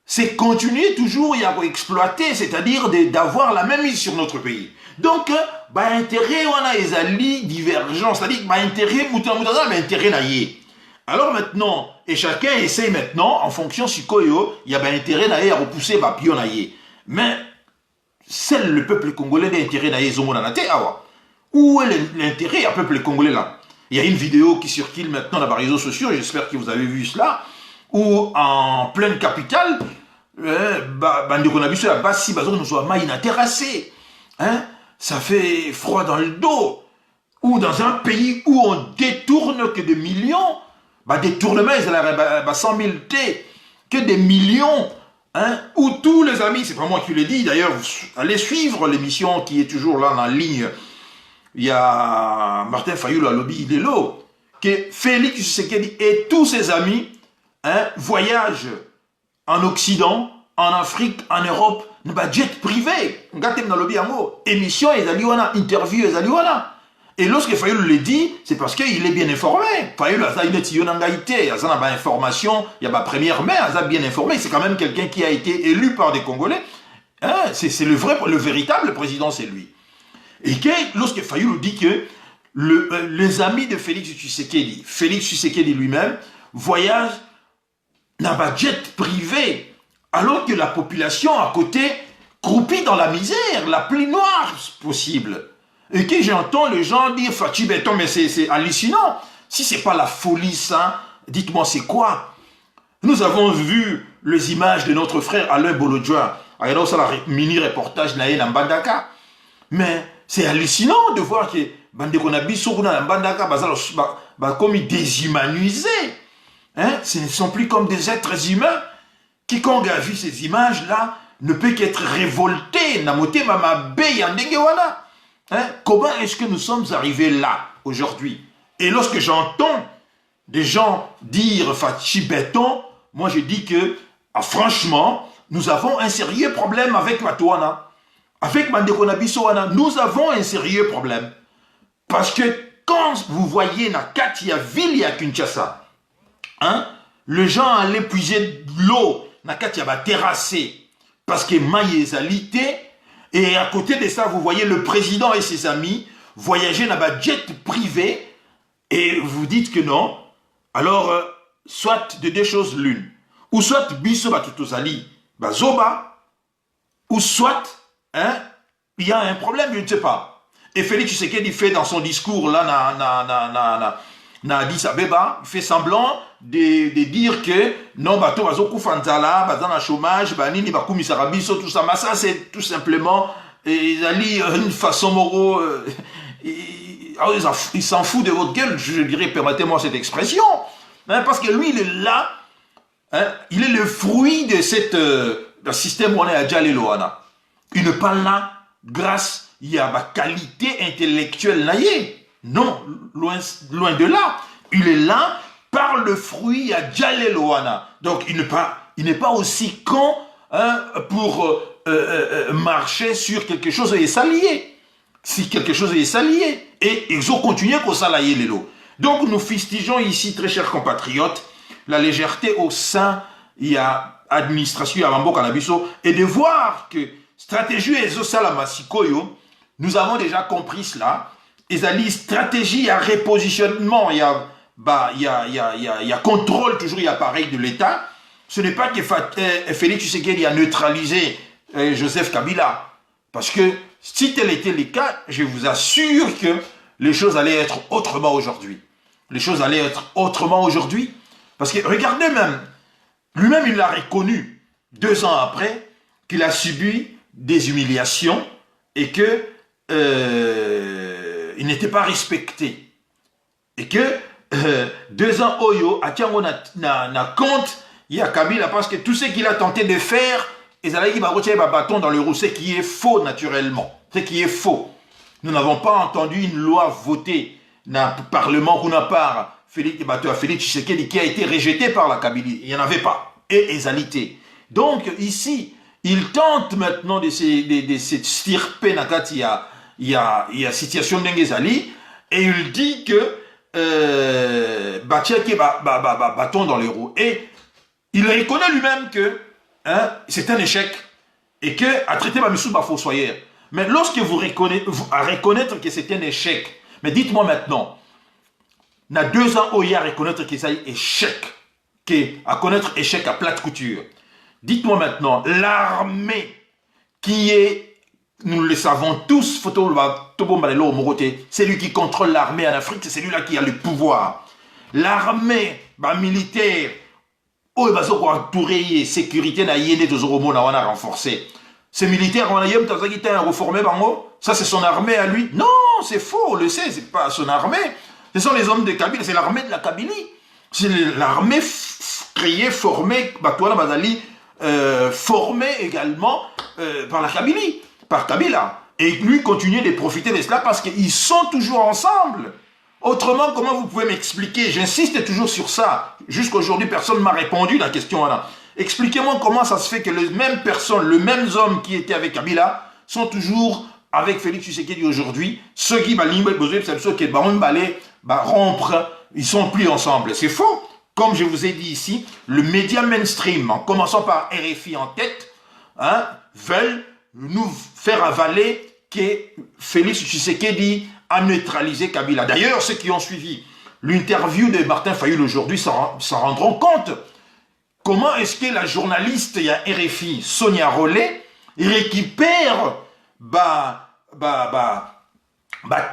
Speaker 1: c'est continuer toujours à exploiter, c'est-à-dire d'avoir la même mise sur notre pays. Donc, intérêt, on a les alliés divergents, c'est-à-dire, intérêt, intérêt naïe. Alors maintenant, et chacun essaie maintenant, en fonction de il y a intérêt naïe à repousser pion naïe. Mais, seul le peuple congolais d'intérêt naïe, où est l'intérêt du peuple congolais là? Il y a une vidéo qui circule maintenant dans les réseaux sociaux, j'espère que vous avez vu cela, où en pleine capitale, ça fait froid dans le dos. Ou dans un pays où on détourne que des millions, détournement, ils ont 100 000 T, que des millions, où tous les amis, c'est pas moi qui le dis, d'ailleurs, allez suivre l'émission qui est toujours là en ligne. Il y a Martin Fayoulou à Lobby Idelo, que Félix Tshisekedi et tous ses amis voyagent en Occident, en Afrique, en Europe, jet privé. Émission, interview, et lorsque Fayoulou le dit, c'est parce qu'il est bien informé. Fayoulou a une information, il y a première main, il est bien informé. C'est quand même quelqu'un qui a été élu par des Congolais. C'est le véritable président, c'est lui. Et que lorsque Fayoulou dit que les amis de Félix Tshisekedi lui-même, voyagent dans un jet privé, alors que la population à côté croupit dans la misère, la plus noire possible. Et que j'entends les gens dire, Fachi Béton, mais c'est hallucinant. Si c'est pas la folie, ça, dites-moi c'est quoi? Nous avons vu les images de notre frère Alain Bolodjoa, alors ça la mini-reportage na Mbandaka. Mais c'est hallucinant de voir que Mbandaka, comme ils déshumanisés. Ce ne sont plus comme des êtres humains. Quiconque a vu ces images-là ne peut qu'être révolté. Comment est-ce que nous sommes arrivés là, aujourd'hui? Et lorsque j'entends des gens dire Fachi Béton, moi je dis que, franchement, nous avons un sérieux problème avec Matouana. avec Mandeko Nabisoana, nous avons un sérieux problème. Parce que quand vous voyez Nakatia ville à Kinshasa, hein, les gens allaient puiser de l'eau, Nakatia va terrasser, parce que Maïe est alité, et à côté de ça, vous voyez le président et ses amis voyager dans un jet privé, et vous dites que non. Alors, soit de deux choses l'une, ou soit Bisso Batutozali, Bazoba, ou soit, hein, il y a un problème, je ne sais pas. Et Félix Tshisekedi fait dans son discours là, na Addis Abeba, il fait semblant de dire que non, bato bazoku fanzala, bazan na chômage, banini bakumi sarabiso, tout ça. Mais ça, c'est tout simplement une façon moro. Il s'en fout de votre gueule, je dirais, permettez-moi cette expression. Hein, parce que lui, il est là, hein, il est le fruit de cette système où on est à Djaleloana. Il ne parle là grâce il y a ma qualité intellectuelle là. Non, loin de là. Il est là par le fruit à Djaleloana. Donc il n'est pas aussi con, hein, pour marcher sur quelque chose et s'allier. Si quelque chose est s'allier. Et ils ont continué pour s'allier les lots. Donc nous fustigeons ici, très chers compatriotes, la légèreté au sein, il y a administration, il y a Rambo Canabiso, et de voir que stratégie et Zosalamassikoyo, nous avons déjà compris cela. Et ça dit stratégie à repositionnement, il y a contrôle toujours, il y a pareil de l'État. Ce n'est pas que Félix Tshisekedi a neutralisé Joseph Kabila. Parce que si tel était le cas, je vous assure que les choses allaient être autrement aujourd'hui. Les choses allaient être autrement aujourd'hui. Parce que regardez même, lui-même il l'a reconnu 2 ans après qu'il a subi des humiliations et que il n'était pas respecté. Et que 2 ans Oyo, à Tiango na compte, il y a Kabila parce que tout ce qu'il a tenté de faire, et ça va retirer un bâton dans le roue, ce qui est faux naturellement. Ce qui est faux. Nous n'avons pas entendu une loi votée dans le Parlement qu'on a par Félix Tshisekedi qui a été rejetée par la Kabylie. Il n'y en avait pas. Et égalité. Donc ici, il tente maintenant de s'extirper Nakati. Il y a situation d'Engezali et il dit que bâton dans les roues. Et il reconnaît lui-même que hein, c'est un échec et que a traité Mamissou Bafossoyer. Mais lorsque vous reconnaître que c'est un échec, mais dites-moi maintenant, il y a 2 ans, il y a reconnaître que c'est un échec, à connaître échec à plate couture. Dites-moi maintenant, l'armée qui est, nous le savons tous, c'est lui qui contrôle l'armée en Afrique, c'est celui-là qui a le pouvoir. L'armée militaire, sécurité, on a renforcé. Ces militaires, on a reformé, ça c'est son armée à lui. Non, c'est faux, on le sait, c'est pas son armée. Ce sont les hommes de Kabylie, c'est l'armée de la Kabylie. C'est l'armée créée, formée, formée également par la Kabylie, par Kabila. Et lui continuer de profiter de cela parce qu'ils sont toujours ensemble. Autrement, comment vous pouvez m'expliquer? J'insiste toujours sur ça. Jusqu'aujourd'hui, personne ne m'a répondu à la question là. Expliquez-moi comment ça se fait que les mêmes personnes, les mêmes hommes qui étaient avec Kabila sont toujours avec Félix Tshisekedi aujourd'hui. Ceux qui rompre, ils sont plus ensemble. C'est faux. Comme je vous ai dit ici, le média mainstream, en commençant par RFI en tête, hein, veulent nous faire avaler que Félix Tshisekedi a neutralisé Kabila. D'ailleurs, ceux qui ont suivi l'interview de Martin Fayulu aujourd'hui s'en rendront compte. Comment est-ce que la journaliste, il y a RFI, Sonia Rollet, récupère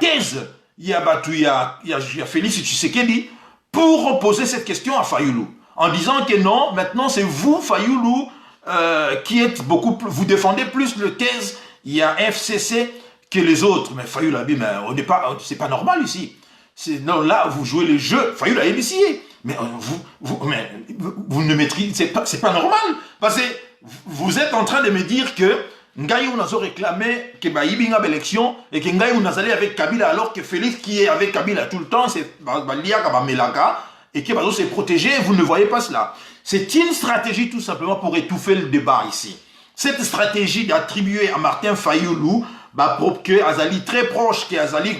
Speaker 1: thèse, il y a Félix Tshisekedi, pour poser cette question à Fayulu, en disant que non, maintenant c'est vous, Fayulu, qui êtes beaucoup plus, vous défendez plus le thèse, il y a FCC que les autres. Mais Fayulu a dit, mais c'est pas normal ici. Non, là, vous jouez le jeu. Fayulu a initié. Mais vous ne maîtrisez pas, c'est pas normal. Parce que vous êtes en train de me dire que Ngaï on a réclamé que Baïbinga élection et que Ngaï on a allé avec Kabila alors que Félix qui est avec Kabila tout le temps, c'est Baliaka Melaka et que s'est protégé, vous ne voyez pas cela. C'est une stratégie tout simplement pour étouffer le débat ici. Cette stratégie d'attribuer à Martin Fayoulou, que Azali très proche, que Azali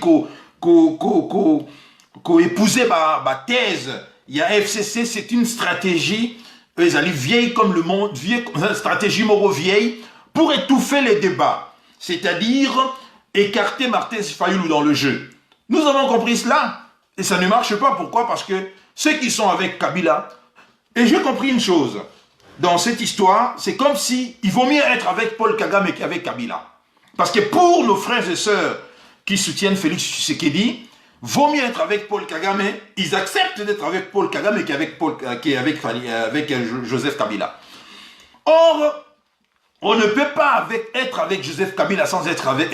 Speaker 1: épousé ma thèse, il y a FCC, c'est une stratégie, Azali vieille comme le monde, vieille, stratégie moro vieille, pour étouffer les débats, c'est-à-dire écarter Martin Fayoulou dans le jeu. Nous avons compris cela, et ça ne marche pas. Pourquoi? Parce que ceux qui sont avec Kabila, et j'ai compris une chose, dans cette histoire, c'est comme si il vaut mieux être avec Paul Kagame qu'avec Kabila. Parce que pour nos frères et sœurs qui soutiennent Félix Tshisekedi, vaut mieux être avec Paul Kagame, ils acceptent d'être avec Paul Kagame qu'avec Joseph Kabila. Or, on ne peut pas être avec Joseph Kabila sans être avec...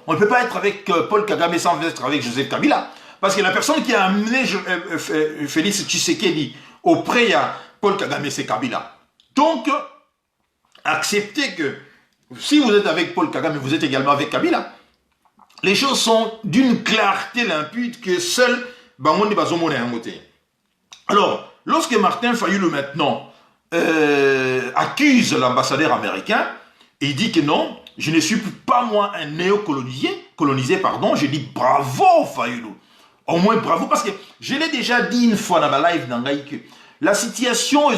Speaker 1: on ne peut pas être avec Paul Kagame sans être avec Joseph Kabila. Parce que la personne qui a amené Félix Tshisekedi auprès de Paul Kagame, c'est Kabila. Donc, acceptez que si vous êtes avec Paul Kagame, vous êtes également avec Kabila. Les choses sont d'une clarté limpide que seul Bangondi Bazomone a noté. Alors, lorsque Martin Fayoulou maintenant accuse l'ambassadeur américain, il dit que non, je ne suis pas moi un néocolonisé, je dis bravo Fayoulou. Au moins bravo, parce que je l'ai déjà dit une fois dans ma live que la situation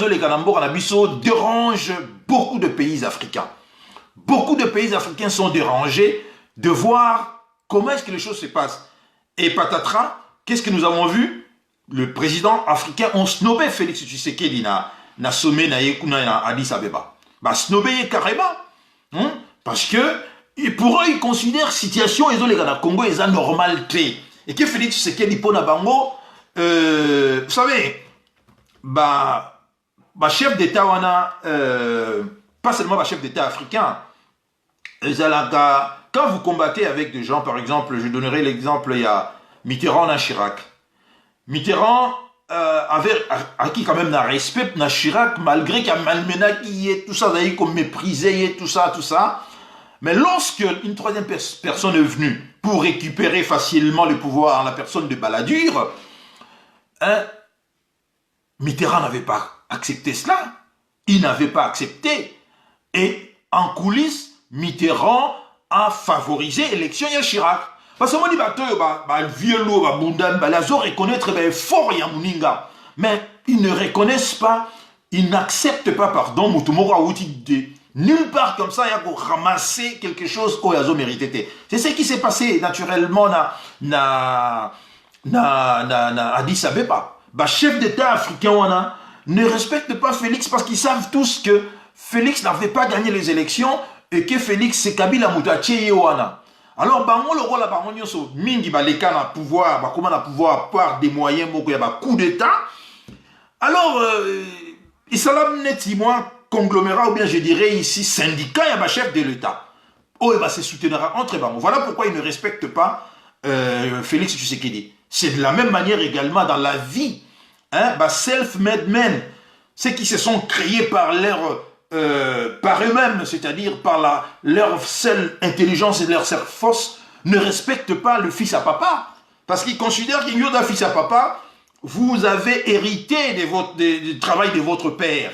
Speaker 1: dérange beaucoup de pays africains. Beaucoup de pays africains sont dérangés de voir comment est-ce que les choses se passent. Et patatras, qu'est-ce que nous avons vu? Le président africain, on snobait Félix Tshisekedi na sommet na Addis Abeba. Snobé carrément. Parce que pour eux, ils considèrent la situation au Congo est normale. Et que Félix Tshisekedi pour na bango, vous savez, chef d'État pas seulement chef d'État africain, quand vous combattez avec des gens, par exemple, je donnerai l'exemple, il y a Mitterrand et Chirac. Mitterrand avait acquis quand même un respect dans Chirac, malgré qu'il y a malmena qui est tout ça, comme méprisé, tout ça. Mais lorsque une troisième personne est venue pour récupérer facilement le pouvoir en la personne de Balladur, Mitterrand n'avait pas accepté cela. Il n'avait pas accepté. Et en coulisses, Mitterrand a favorisé l'élection de Chirac. Parce que moi, je dis, vieux loup, les autres reconnaissent fort Yamuninga. Mais ils ne reconnaissent pas, ils n'acceptent pas, Moutoumora Outide. Nulle part comme ça, il y a ramasser quelque chose au Yazo mérité. C'est ce qui s'est passé naturellement à Addis Abeba. Chef d'État africain ne respecte pas Félix parce qu'ils savent tous que Félix n'avait pas gagné les élections et que Félix c'est Kabila Moutaché Yoana. Alors, le rôle de Mingi Baleka na pouvoir, comment na pouvoir par des moyens, il y a coup d'État. Alors, il s'est net moi conglomérat ou bien je dirais ici syndicat, il y a chef de l'État. Oh, il va se soutenir entre eux. Voilà pourquoi il ne respecte pas Félix Tshisekedi. C'est de la même manière également dans la vie. Self-made men, ceux qui se sont créés par par eux-mêmes, c'est-à-dire par leur seule intelligence et leur seule force, ne respectent pas le fils à papa. Parce qu'ils considèrent qu'il y a un fils à papa, vous avez hérité du travail de votre père.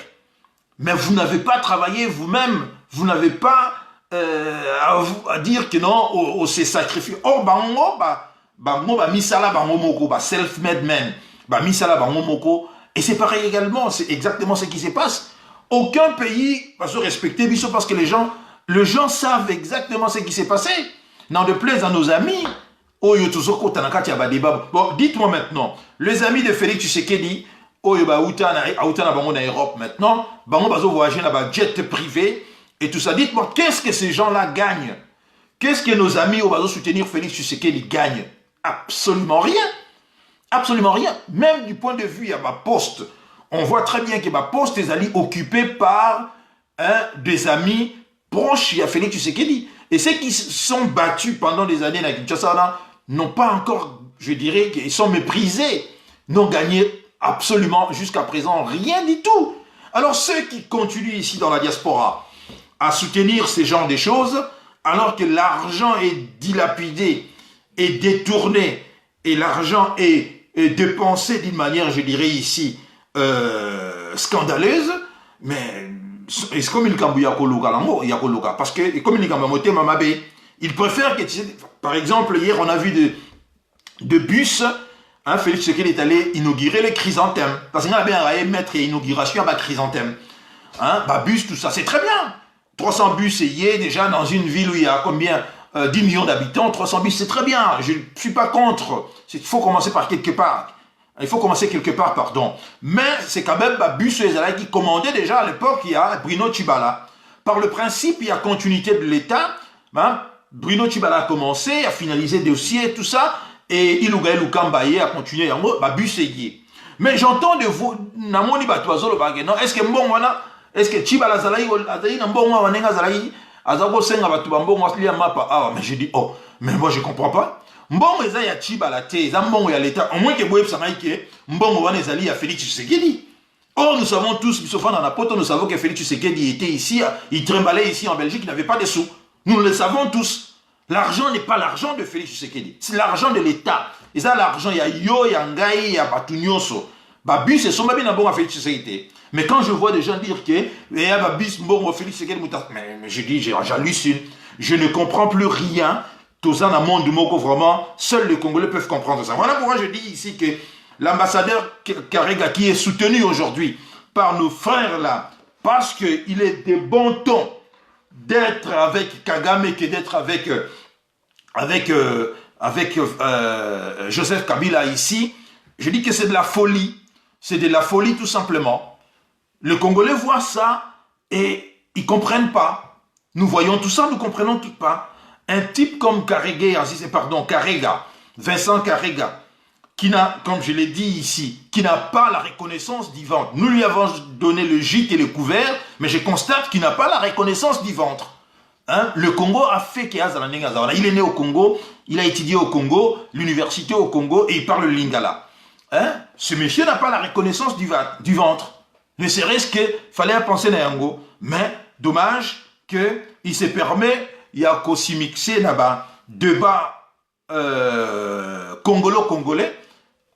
Speaker 1: Mais vous n'avez pas travaillé vous-même, vous n'avez pas à dire que non, c'est sacrifié. Or, misala moko, self-made man, misala moko, et c'est pareil également, c'est exactement ce qui se passe. Aucun pays va se respecter, parce que les gens savent exactement ce qui s'est passé. N'en déplaise à nos amis. Bon, dites-moi maintenant, les amis de Félix Tshisekedi, en Europe maintenant, voyager dans un jet privé et tout ça. Dites-moi, qu'est-ce que ces gens-là gagnent? Qu'est-ce que nos amis au soutenir Félix Tshisekedi gagnent? Absolument rien. Absolument rien. Même du point de vue à ma poste, on voit très bien que ma poste est occupée par des amis proches à Félix Tshisekedi. Et ceux qui sont battus pendant des années dans Kinshasa n'ont pas encore, je dirais, qu'ils sont méprisés, n'ont gagné absolument jusqu'à présent rien du tout. Alors ceux qui continuent ici dans la diaspora à soutenir ces genres de choses, alors que l'argent est dilapidé et détourné, et l'argent est dépensé d'une manière, je dirais ici, scandaleuse, mais est-ce comme il cambu yakoloka parce que comme il cambu moté mamabe, il préfère que par exemple hier on a vu de bus. Hein, Félix Tshisekedi est allé inaugurer les chrysanthèmes. Parce qu'il a bien mettre inauguration à ma chrysanthème. Hein, bah, bus, tout ça, c'est très bien. 300 bus, et y est déjà dans une ville où il y a combien 10 millions d'habitants, 300 bus, c'est très bien. Je ne suis pas contre. Il faut commencer par quelque part. Il faut commencer quelque part, pardon. Mais c'est quand même bah, bus qui commandait déjà à l'époque, il y a Bruno Tshibala. Par le principe, il y a continuité de l'État. Hein, Bruno Tshibala a commencé, a finalisé le dossier, tout ça. Et Ilougaï Lukambaye a continué en mode Babusséguier. Mais j'entends de vous, Namoni Batoizo le baguette, non? Est-ce que bon, est-ce que Tshibala Zalaï, Azaï, Nambon, Wanenga Zalaï, Azago Senga Batubambo, Waslia Mapa, ah, mais j'ai dit, oh, mais moi je comprends pas. Mbon, Eza ya Tshibala Té, Zambon ya l'État, au moins que Boueb Sanaïke, Mbon, Wanezali a Félix Tshisekedi. Or, nous savons tous, Bissofan dans la pote, nous savons que Félix Tshisekedi était ici, il trimbalait ici en Belgique, il n'avait pas de sous. Nous le savons tous. L'argent n'est pas l'argent de Félix Tshisekedi, c'est l'argent de l'État. Et ça, l'argent, il y a Yo, il y a Ngaï, il y a Batunyoso. Babus, c'est son babin bon à Félix Tshisekedi. Mais quand je vois des gens dire que il y a Babus, bon, Félix Tshisekedi, mais je dis, j'hallucine. Je ne comprends plus rien. Tout ça dans le monde du Moko, vraiment, seuls les Congolais peuvent comprendre ça. Voilà pourquoi je dis ici que l'ambassadeur Karega, qui est soutenu aujourd'hui par nos frères là, parce qu'il est de bon ton d'être avec Kagame que d'être avec Joseph Kabila ici, je dis que c'est de la folie. C'est de la folie tout simplement. Les Congolais voient ça et ils ne comprennent pas. Nous voyons tout ça, nous ne comprenons tout pas. Un type comme Karega, Vincent Karega, qui n'a, comme je l'ai dit ici, qui n'a pas la reconnaissance du ventre. Nous lui avons donné le gîte et le couvert, mais je constate qu'il n'a pas la reconnaissance du ventre. Hein? Le Congo a fait qu'il il est né au Congo, il a étudié au Congo, l'université au Congo, et il parle le lingala. Hein? Ce monsieur n'a pas la reconnaissance du ventre. Ne serait-ce qu'il fallait penser à Yango. Mais, dommage qu'il se permet, il y a aussi mixé là-bas, débat congolo-congolais,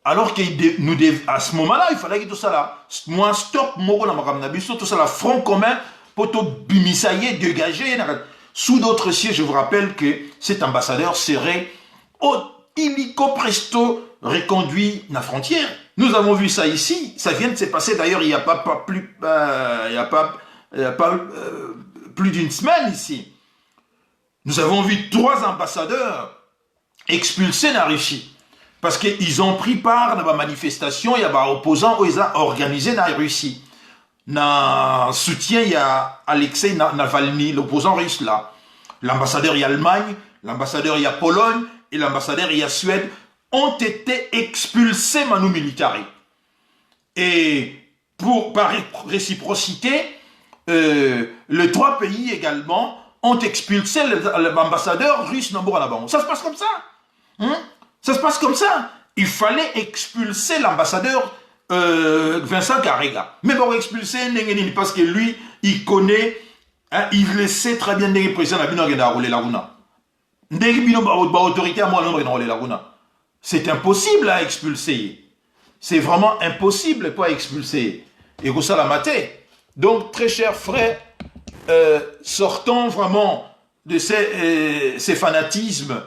Speaker 1: alors qu'à ce moment-là, il fallait que tout ça là, moi, stop, tout ça là, front commun, pour tout bimisailler, dégager. Sous d'autres cieux, je vous rappelle que cet ambassadeur serait illico presto reconduit à la frontière. Nous avons vu ça ici, ça vient de se passer d'ailleurs il n'y a pas plus d'une semaine ici. Nous avons vu 3 ambassadeurs expulsés de la Russie. Parce qu'ils ont pris part dans la manifestation, il y a des opposants qui ont organisé dans la Russie. Dans soutien, il y a Alexei Navalny, l'opposant russe là. L'ambassadeur, il y a Allemagne, l'ambassadeur, il y a Pologne, et l'ambassadeur, il y a Suède, ont été expulsés manu militari. Et par réciprocité, les 3 pays également ont expulsé l'ambassadeur russe Nambour. Ça se passe comme ça. Hein? Ça se passe comme ça. Il fallait expulser l'ambassadeur Vincent Karega. Mais pour expulser, parce que lui, il connaît, hein, il le sait très bien, le président autorité à moi, c'est impossible à expulser. C'est vraiment impossible pour expulser. Et que ça la maté. Donc, très chers frères, sortons vraiment de ces fanatismes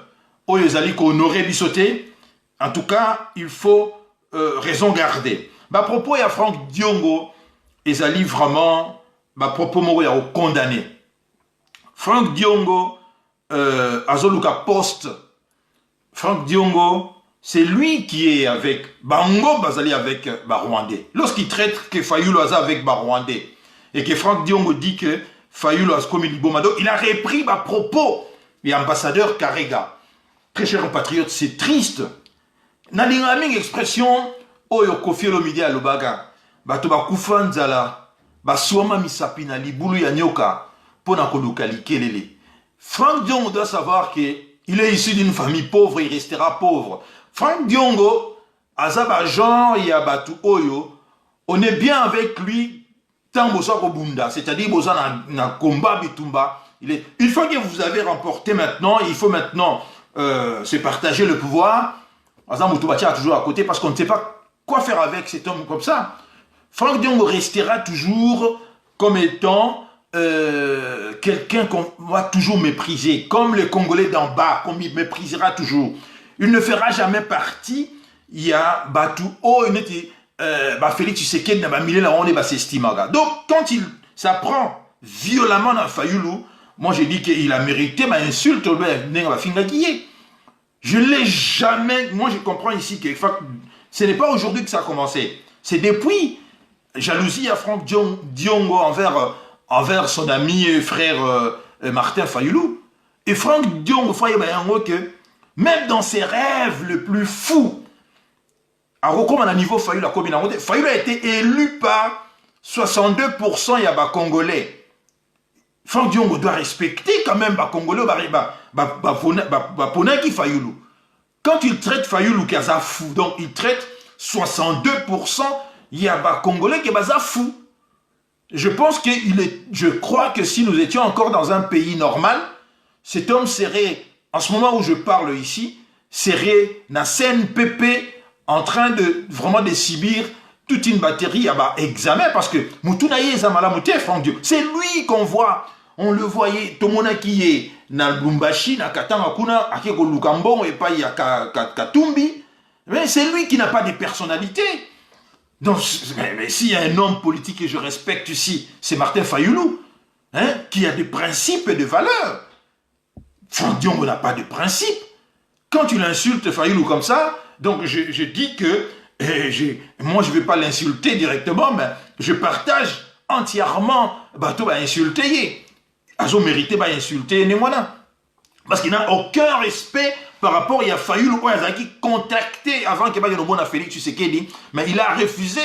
Speaker 1: où les alliés qu'on aurait bissoté. En tout cas, il faut raison garder. À propos, il y a Franck Diongo, les alliés vraiment, à propos, il y a condamné. Franck Diongo, Azoluka Post, Franck Diongo, c'est lui qui est avec Bango Bazali avec Rwandais. Lorsqu'il traite que Fayulu Aza avec Rwandais et que Franck Diongo dit que Fayulu Aza comme Bomado, il a repris à propos et ambassadeur Karega. Très chers compatriotes, c'est triste. N'a une expression oyo Koffi Olomide alobaga bato bakufa nzala baswama misapi na libulu ya nyoka pona koluka likelele. Franck Diongo doit savoir que il est issu d'une famille pauvre, il restera pauvre. Franck Diongo azaba genre ya batu oyo, on est bien avec lui tant bosa ko bunda, c'est-à-dire bosa na combat bitumba. Il faut que vous avez remporté maintenant, il faut maintenant se partager le pouvoir. Azam Moutoubachia toujours à côté parce qu'on ne sait pas quoi faire avec cet homme comme ça. Franck Diongo restera toujours comme étant quelqu'un qu'on va toujours mépriser, comme le Congolais d'en bas, qu'on méprisera toujours. Il ne fera jamais partie, il y a Batu, oh, il était, Félix Tshisekedi n'a pas mis là, on est bas s'estimaga. Donc, quand il s'apprend violemment dans Fayoulou, moi j'ai dit qu'il a mérité ma insulte, je ne l'ai jamais, moi je comprends ici que ce n'est pas aujourd'hui que ça a commencé, c'est depuis jalousie à Franck Diongo envers son ami et frère Martin Fayoulou. Et Franck Diongo, que même dans ses rêves les plus fous, à niveau Fayoulou a été élu par 62% il y a Congolais. Franck Diongo doit respecter quand même Congolais, Ponaki Fayoulou. Quand il traite Fayoulou qui est fou, donc il traite 62%, il y a Congolais qui est fou. Je pense je crois que si nous étions encore dans un pays normal, cet homme serait, en ce moment où je parle ici, serait na CNPP en train de vraiment de subir toute une batterie à examen parce que c'est lui qu'on voit. On le voyait, tout le monde qui est dans Lubumbashi, dans Katanga, à Lukambon et pas il y a Katumbi. Mais c'est lui qui n'a pas de personnalité. Donc, mais s'il y a un homme politique que je respecte ici, c'est Martin Fayoulou, hein, qui a des principes et des valeurs. Franck Diongo n'a pas de principes. Quand tu l'insultes Fayoulou comme ça, donc je dis que, moi je ne vais pas l'insulter directement, mais je partage entièrement, insulter. Ils ont mérité d'insulter Némoana. Parce qu'il n'a aucun respect par rapport à Fayoulou, qui contacté avant qu'il y ait le Félix Tshisekedi, mais il a refusé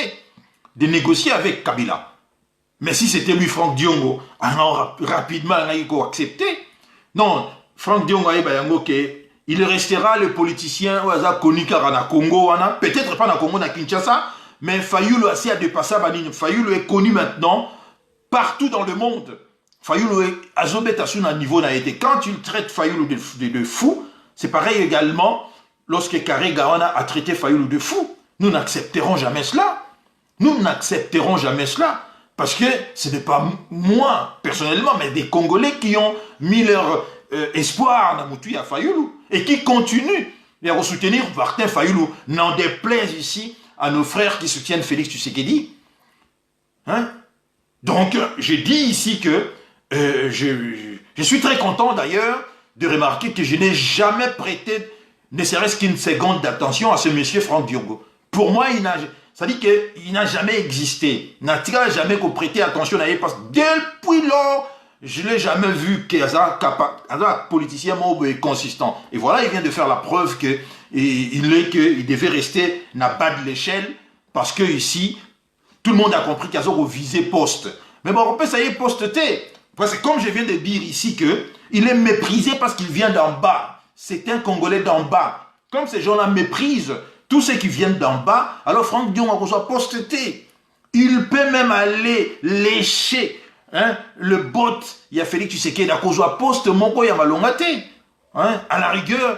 Speaker 1: de négocier avec Kabila. Mais si c'était lui, Franck Diongo, alors rapidement, il a accepté. Non, Franck Diongo, il restera le politicien connu à Congo, peut-être pas dans Congo, dans Kinshasa, mais Fayoulou a dépassé Fayoulou est connu maintenant partout dans le monde. Fayoulou est à niveau n'a été. Quand il traite Fayoulou de fou, c'est pareil également lorsque Karé Gawana a traité Fayoulou de fou. Nous n'accepterons jamais cela. Nous n'accepterons jamais cela. Parce que ce n'est pas moi, personnellement, mais des Congolais qui ont mis leur espoir dans Moutou à Fayoulou et qui continuent à soutenir Martin Fayoulou. N'en déplaise ici à nos frères qui soutiennent Félix Tshisekedi. Hein? Donc, je dis ici que je suis très content d'ailleurs de remarquer que je n'ai jamais prêté ne serait-ce qu'une seconde d'attention à ce monsieur Franck Diongo. Pour moi, ça dit qu'il n'a jamais existé. Il n'a jamais prêté attention à lui parce que depuis lors, je ne l'ai jamais vu qu'il est un politicien consistant. Et voilà, il vient de faire la preuve qu'il devait rester à bas de l'échelle parce que ici, tout le monde a compris qu'il y a un visé poste. Mais bon, on peut ça y est posteté. Parce que comme je viens de dire ici qu'il est méprisé parce qu'il vient d'en bas. C'est un Congolais d'en bas. Comme ces gens-là méprisent tous ceux qui viennent d'en bas, alors Franck Diongo soit posteté. Il peut même aller lécher le bot. Il y a Félix Tshisekedi à soit poste mon quoi il y a malongate. À la rigueur,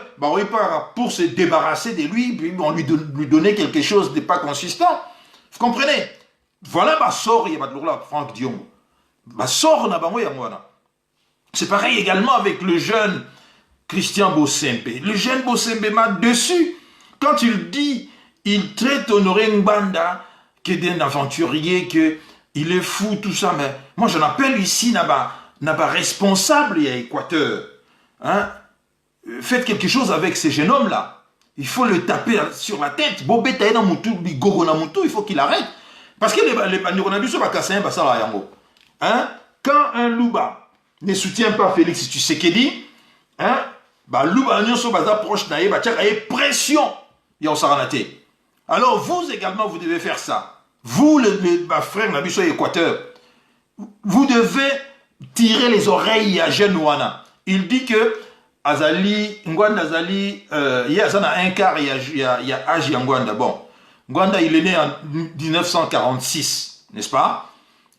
Speaker 1: pour se débarrasser de lui, puis on lui donner quelque chose de pas consistant. Vous comprenez? Voilà ma sort, il y a Franck Diongo. C'est pareil également avec le jeune Christian Bosembe. Le jeune Bosembe m'a dessus. Quand il traite Honoré Ngbanda, qui est un aventurier, qu'il est fou, tout ça. Mais moi, j'en appelle ici, n'a pas responsable à Équateur. Faites quelque chose avec ces jeunes hommes-là. Il faut le taper sur la tête. Il faut qu'il arrête. Parce que les Bandironabus sont pas cassés, quand un Louba ne soutient pas Félix Tshisekedi, Louba Nyonso baza proche naïe, pression. Alors vous également, vous devez faire ça. Vous, les frères Nabiso Équateur, vous devez tirer les oreilles à Genouana. Il dit que Azali, Ngwanda Azali, il y a un quart, il y a Aji Ngwanda. Bon, Ngwanda, il est né en 1946, n'est-ce pas?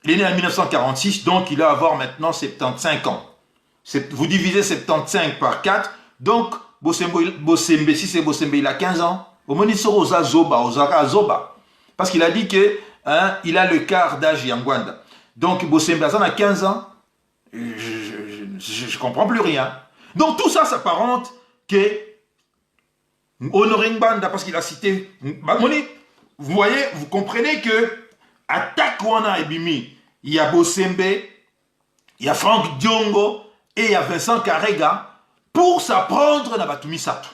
Speaker 1: Il est né en 1946, donc il va avoir maintenant 75 ans. Vous divisez 75 par 4, donc Bosembe, si c'est Bosembe, il a 15 ans. Au moins, il sera aux Azoba. Parce qu'il a dit qu'il a le quart d'âge Yangwanda. Donc, Bossembazan a 15 ans. Je ne comprends plus rien. Donc, tout ça s'apparente que Honoré Ngbanda, parce qu'il a cité Monique. Vous voyez, vous comprenez que attaque Wana et Bimi, il y a Bossembe, il y a Franck Diongo et il y a Vincent Karega pour s'apprendre dans Batumi Sato.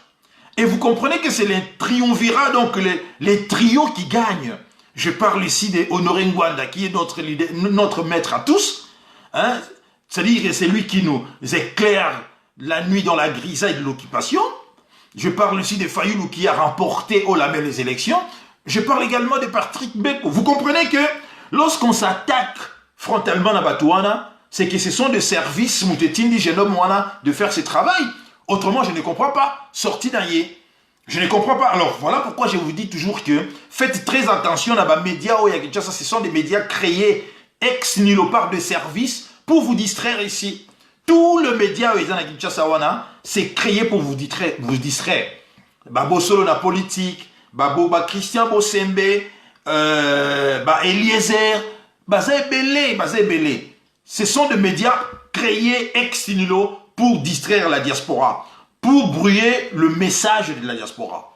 Speaker 1: Et vous comprenez que c'est les triumvirats, donc les trios qui gagnent. Je parle ici de Honoré Ngbanda, qui est notre leader, notre maître à tous. Hein? C'est-à-dire que c'est lui qui nous éclaire la nuit dans la grisaille de l'occupation. Je parle aussi de Fayoulou qui a remporté au Lamel les élections. Je parle également de Patrick Beko. Vous comprenez que lorsqu'on s'attaque frontalement à Batouana, c'est que ce sont des services Moutetindi Genom Wana de faire ce travail. Autrement, je ne comprends pas. Sorti d'Aïe. Je ne comprends pas. Alors, voilà pourquoi je vous dis toujours que faites très attention à les médias. Ce sont des médias créés ex nihilo par des services pour vous distraire ici. Tout le média c'est créé pour vous distraire. Babo Solo la politique, Babo Christian Bossembe, Eliezer, Belé. Ce sont des médias créés ex nihilo pour distraire la diaspora, pour brouiller le message de la diaspora,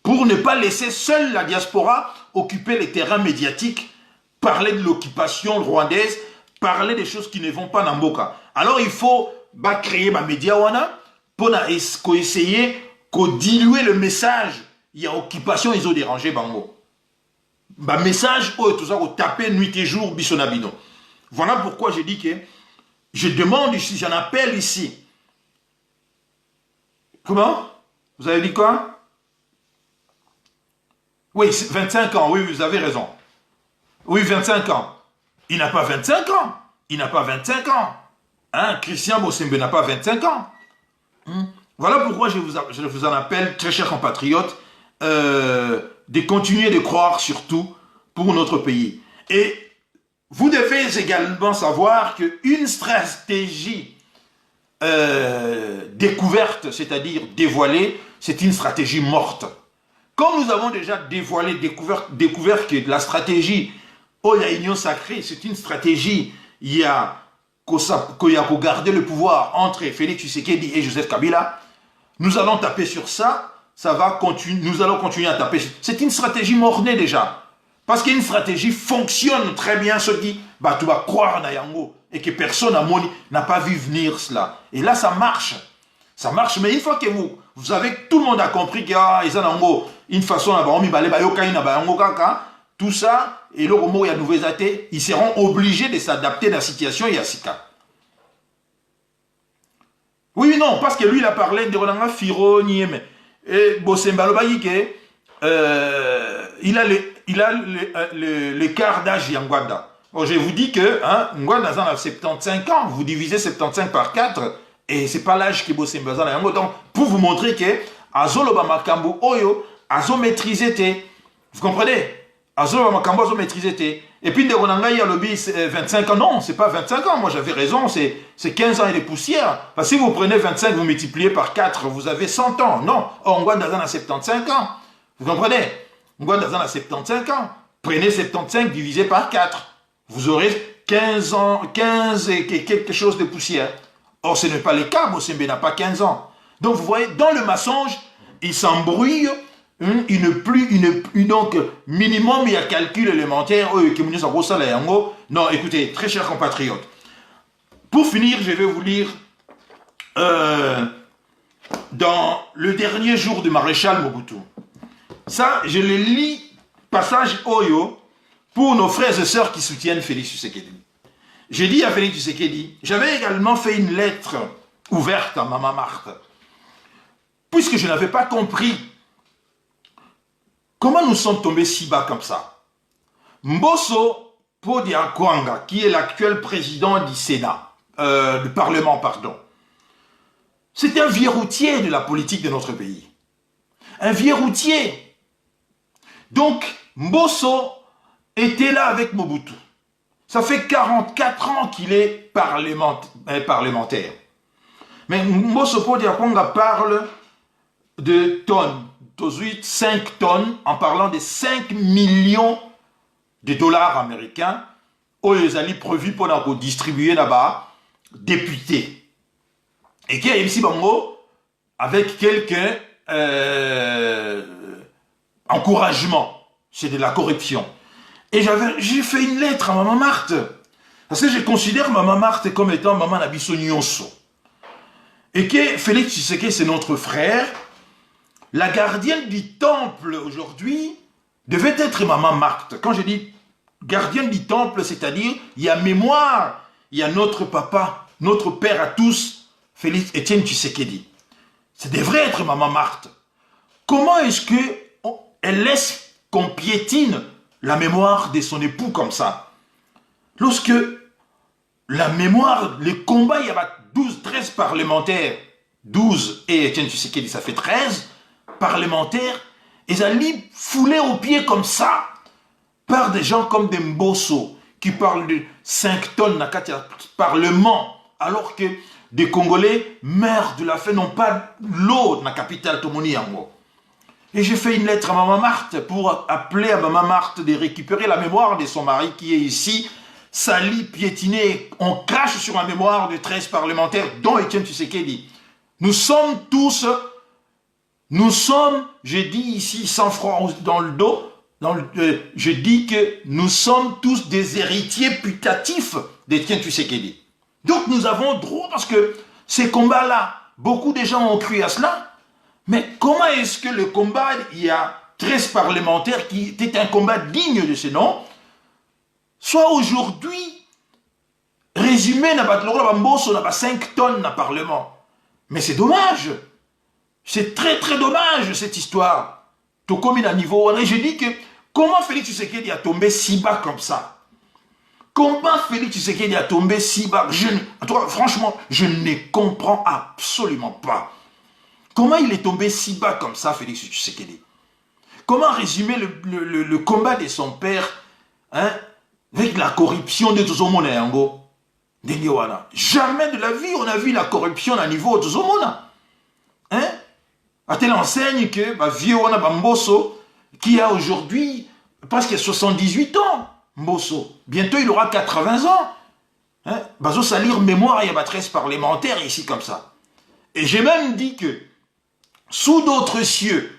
Speaker 1: pour ne pas laisser seule la diaspora occuper les terrains médiatiques, parler de l'occupation rwandaise, parler des choses qui ne vont pas dans Mboka. Alors il faut créer ma média pour essayer de diluer le message. Il y a occupation, ils ont dérangé Bango. Message, tout ça, taper nuit et jour, bisonabino. Voilà pourquoi je dis que je demande ici, j'en appelle ici. Comment? Vous avez dit quoi? Oui, 25 ans, oui, vous avez raison. Oui, 25 ans. Il n'a pas 25 ans. Il n'a pas 25 ans. Hein? Christian Bossembe n'a pas 25 ans. Voilà pourquoi je vous en appelle, très chers compatriotes, de continuer de croire surtout pour notre pays. Et vous devez également savoir qu'une stratégie découverte, c'est-à-dire dévoilée, c'est une stratégie morte. Comme nous avons déjà découvert que la stratégie la Union sacrée, c'est une stratégie, il y a qu'à garder le pouvoir entre Félix Tshisekedi et Joseph Kabila, nous allons taper sur ça, nous allons continuer à taper. C'est une stratégie mornée déjà. Parce qu'une stratégie fonctionne très bien, ce qui, tu vas croire dans Yango, et que personne n'a pas vu venir cela. Et là, ça marche. Ça marche, mais une fois que vous savez que tout le monde a compris qu'il y a une façon, tout ça, et le moment où il y a nouveaux athées, ils seront obligés de s'adapter à la situation Yassika. Oui, non, parce que lui, il a parlé de Rolanga Firo, Nieme. Et Bossembalo Bayike, il a l'écart d'âge Yangwanda. Bon, je vous dis que Ngwanda a 75 ans, vous divisez 75 par 4, et ce n'est pas l'âge que Bossembalo a. Donc, pour vous montrer que Azoloba Makambu Oyo, Azo maîtrisé. Vous comprenez? Azo Makambu Azo maîtrisé. Et puis, Nderonanga, il y a lobby 25 ans. Non, c'est pas 25 ans. Moi, j'avais raison. C'est 15 ans et des poussières. Parce que si vous prenez 25, vous multipliez par 4, vous avez 100 ans. Non. Ngwanda a 75 ans. Vous comprenez? Ngwanda a 75 ans. Prenez 75 divisé par 4. Vous aurez 15 ans, 15 et quelque chose de poussière. Or, ce n'est pas le cas. Bossembe n'a pas 15 ans. Donc, vous voyez, dans le mensonge, il s'embrouille. Donc, minimum, il y a calcul élémentaire. Non, écoutez, très chers compatriotes. Pour finir, je vais vous lire dans le dernier jour du maréchal Mobutu. Ça, je le lis, passage Oyo, pour nos frères et sœurs qui soutiennent Félix Tshisekedi. J'ai dit à Félix Tshisekedi, j'avais également fait une lettre ouverte à Maman Marthe, puisque je n'avais pas compris comment nous sommes tombés si bas comme ça. Mbosso Podiakwanga, qui est l'actuel président du Sénat, du Parlement, pardon, c'est un vieux-routier de la politique de notre pays. Un vieux-routier. Donc, Mbosso était là avec Mobutu. Ça fait 44 ans qu'il est parlementaire. Mais Mbosso Podiakwanga parle de tonnes. 5 tonnes en parlant de 5 millions de dollars américains oyo ezali prévu pour distribuer là-bas député. Et qui a ici bango avec quelques encouragements. C'est de la corruption. Et j'ai fait une lettre à Maman Marthe. Parce que je considère Maman Marthe comme étant Maman Nabiso Nyonso. Et que Félix Tshisekedi, c'est notre frère. La gardienne du temple aujourd'hui devait être Maman Marthe. Quand je dis gardienne du temple, c'est-à-dire, il y a mémoire, il y a notre papa, notre père à tous, Félix Etienne Tshisekedi. Ça devrait être Maman Marthe. Comment est-ce qu'elle laisse qu'on piétine la mémoire de son époux comme ça? Lorsque la mémoire, les combats, il y a 12, 13 parlementaires, 12 et Etienne Tshisekedi, ça fait 13 parlementaires, ils allaient fouler aux pieds comme ça par des gens comme des Mbosso qui parlent de 5 tonnes dans le parlement, alors que des Congolais meurent de la faim, n'ont pas l'eau dans la capitale Tomoni Yango. Et j'ai fait une lettre à Maman Marthe pour appeler à Maman Marthe de récupérer la mémoire de son mari qui est ici, sali, piétiné. On crache sur la mémoire de 13 parlementaires, dont Etienne Tshisekedi. Nous sommes tous, j'ai dit ici, sans froid dans le dos, je dis que nous sommes tous des héritiers putatifs d'Etienne Tshisekedi. Donc nous avons droit, parce que ces combats-là, beaucoup de gens ont cru à cela. Mais comment est-ce que le combat, il y a 13 parlementaires qui était un combat digne de ce nom, soit aujourd'hui résumé dans 5 tonnes dans le Parlement? Mais c'est dommage. C'est très très dommage cette histoire. Tout comme il a niveau. Et je dis que comment Félix Tshisekedi a tombé si bas comme ça? Comment Félix Tshisekedi a tombé si bas? Franchement, je ne comprends absolument pas. Comment il est tombé si bas comme ça, Félix Tshisekedi? Comment résumer le combat de son père, hein, avec la corruption de Tozomona Yango? Jamais de la vie on a vu la corruption à niveau de Tozomona. Hein? À telle enseigne que vieux Wana Bamboso, qui a aujourd'hui presque 78 ans, Mbosso, bientôt il aura 80 ans. Hein? Bazo salir mémoire, il y a 13 parlementaires ici comme ça. Et j'ai même dit que sous d'autres cieux,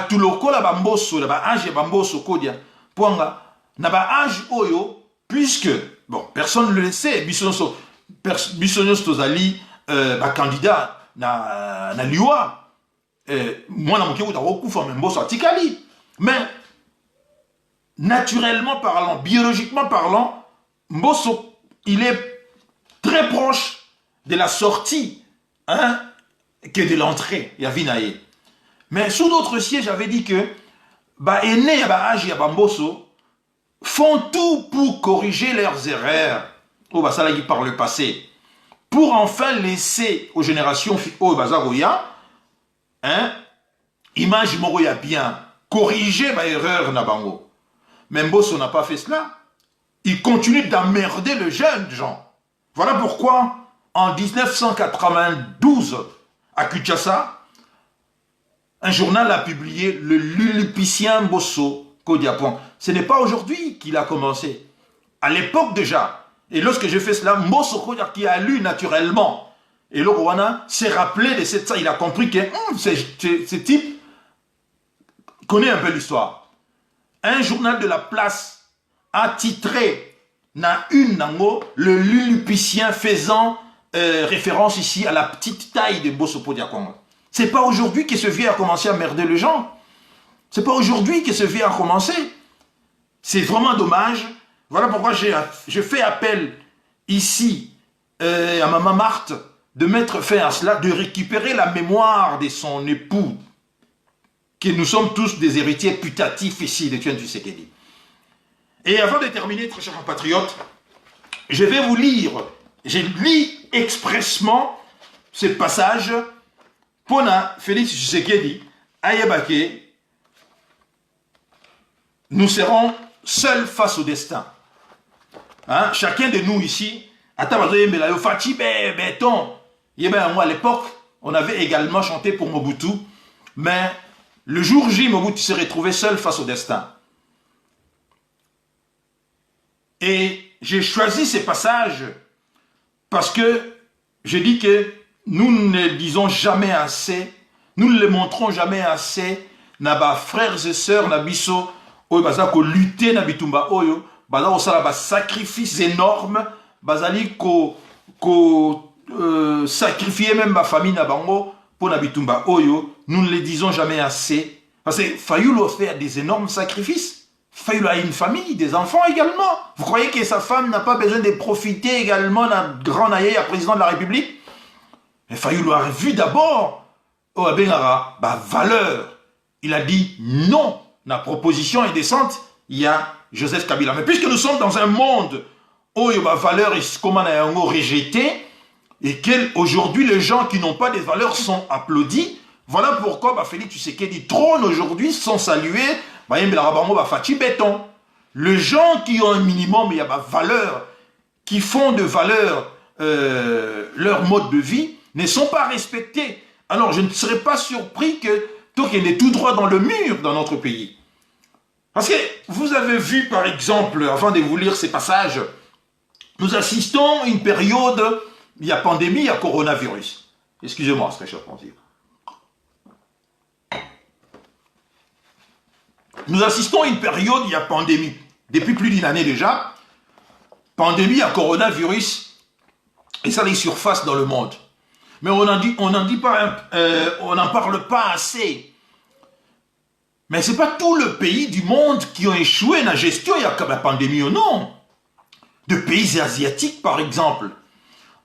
Speaker 1: tout le monde a bamboso, âge bamboso kodia, poanga, na âge oyo, puisque, bon, personne ne le sait, bisognos tozali, candidat na liwa, moi na moké ou ta recouffa mboso atikali, mais naturellement parlant, biologiquement parlant, Mbosso, il est très proche de la sortie, hein, que de l'entrée, il y a Vinaye. Mais sous d'autres sièges, j'avais dit que Aîné, Agi, Mbosso font tout pour corriger leurs erreurs, par le passé, pour enfin laisser aux générations hein, image moroya bien, corriger ma erreur Nabango. Mais Mbosso n'a pas fait cela. Il continue d'emmerder le jeune gens. Voilà pourquoi, en 1992, à Kinshasa, un journal a publié le Lulupicien Mbosso Kodiapon. Ce n'est pas aujourd'hui qu'il a commencé. À l'époque déjà. Et lorsque j'ai fait cela, Mbosso Kodiapon, qui a lu naturellement, et le Rwanda s'est rappelé de cette... Il a compris que ce type connaît un peu l'histoire. Un journal de la place a titré na une nango le Lulupicien faisant référence ici à la petite taille de Mbosso Kodiapon. C'est pas aujourd'hui que ce vieux a commencé à merder les gens. C'est pas aujourd'hui que ce vieux a commencé. C'est vraiment dommage. Voilà pourquoi je fais appel ici à Maman Marthe de mettre fin à cela, de récupérer la mémoire de son époux, que nous sommes tous des héritiers putatifs ici de Etienne Tshisekedi. Et avant de terminer, très chers compatriotes, je vais vous lire, j'ai lu expressement ce passage pour Félix Tshisekedi, Ayabake, nous serons seuls face au destin. Hein? Chacun de nous ici, à l'époque, on avait également chanté pour Mobutu, mais le jour J, Mobutu s'est retrouvé seul face au destin. Et j'ai choisi ces passages parce que je dis que nous ne disons jamais assez, nous ne les montrons jamais assez, na frères et sœurs, na biso, oyo baza ko lutter na bitumba oyo, baza ko sala ba sacrifice énorme, bazali ko sacrifier même ma famille na bango pour na bitumba oyo, nous ne les disons jamais assez, parce que Fayulu a fait des énormes sacrifices. Fayulu a une famille, des enfants également. Vous croyez que sa femme n'a pas besoin de profiter également d'un grand naïe à président de la République? Mais Fayulu a vu d'abord valeur. Il a dit non. La proposition est décente. Il y a Joseph Kabila. Mais puisque nous sommes dans un monde où il y a valeur et comment on a rejeté, et qu'aujourd'hui les gens qui n'ont pas des valeurs sont applaudis, voilà pourquoi Félix Tshisekedi trône aujourd'hui, sont salués. Les gens qui ont un minimum, il y a valeur, qui font de valeur leur mode de vie, ne sont pas respectés. Alors je ne serais pas surpris que Token est tout droit dans le mur dans notre pays. Parce que vous avez vu par exemple, avant de vous lire ces passages, nous assistons à une période, il y a pandémie, il y a coronavirus. Excusez-moi, c'est très cher pour dire. Nous assistons à une période, il y a pandémie, depuis plus d'une année déjà, pandémie à coronavirus, et ça les surface dans le monde. Mais on n'en parle pas assez. Mais ce n'est pas tout le pays du monde qui ont échoué dans la gestion il y a la pandémie ou non. De pays asiatiques, par exemple,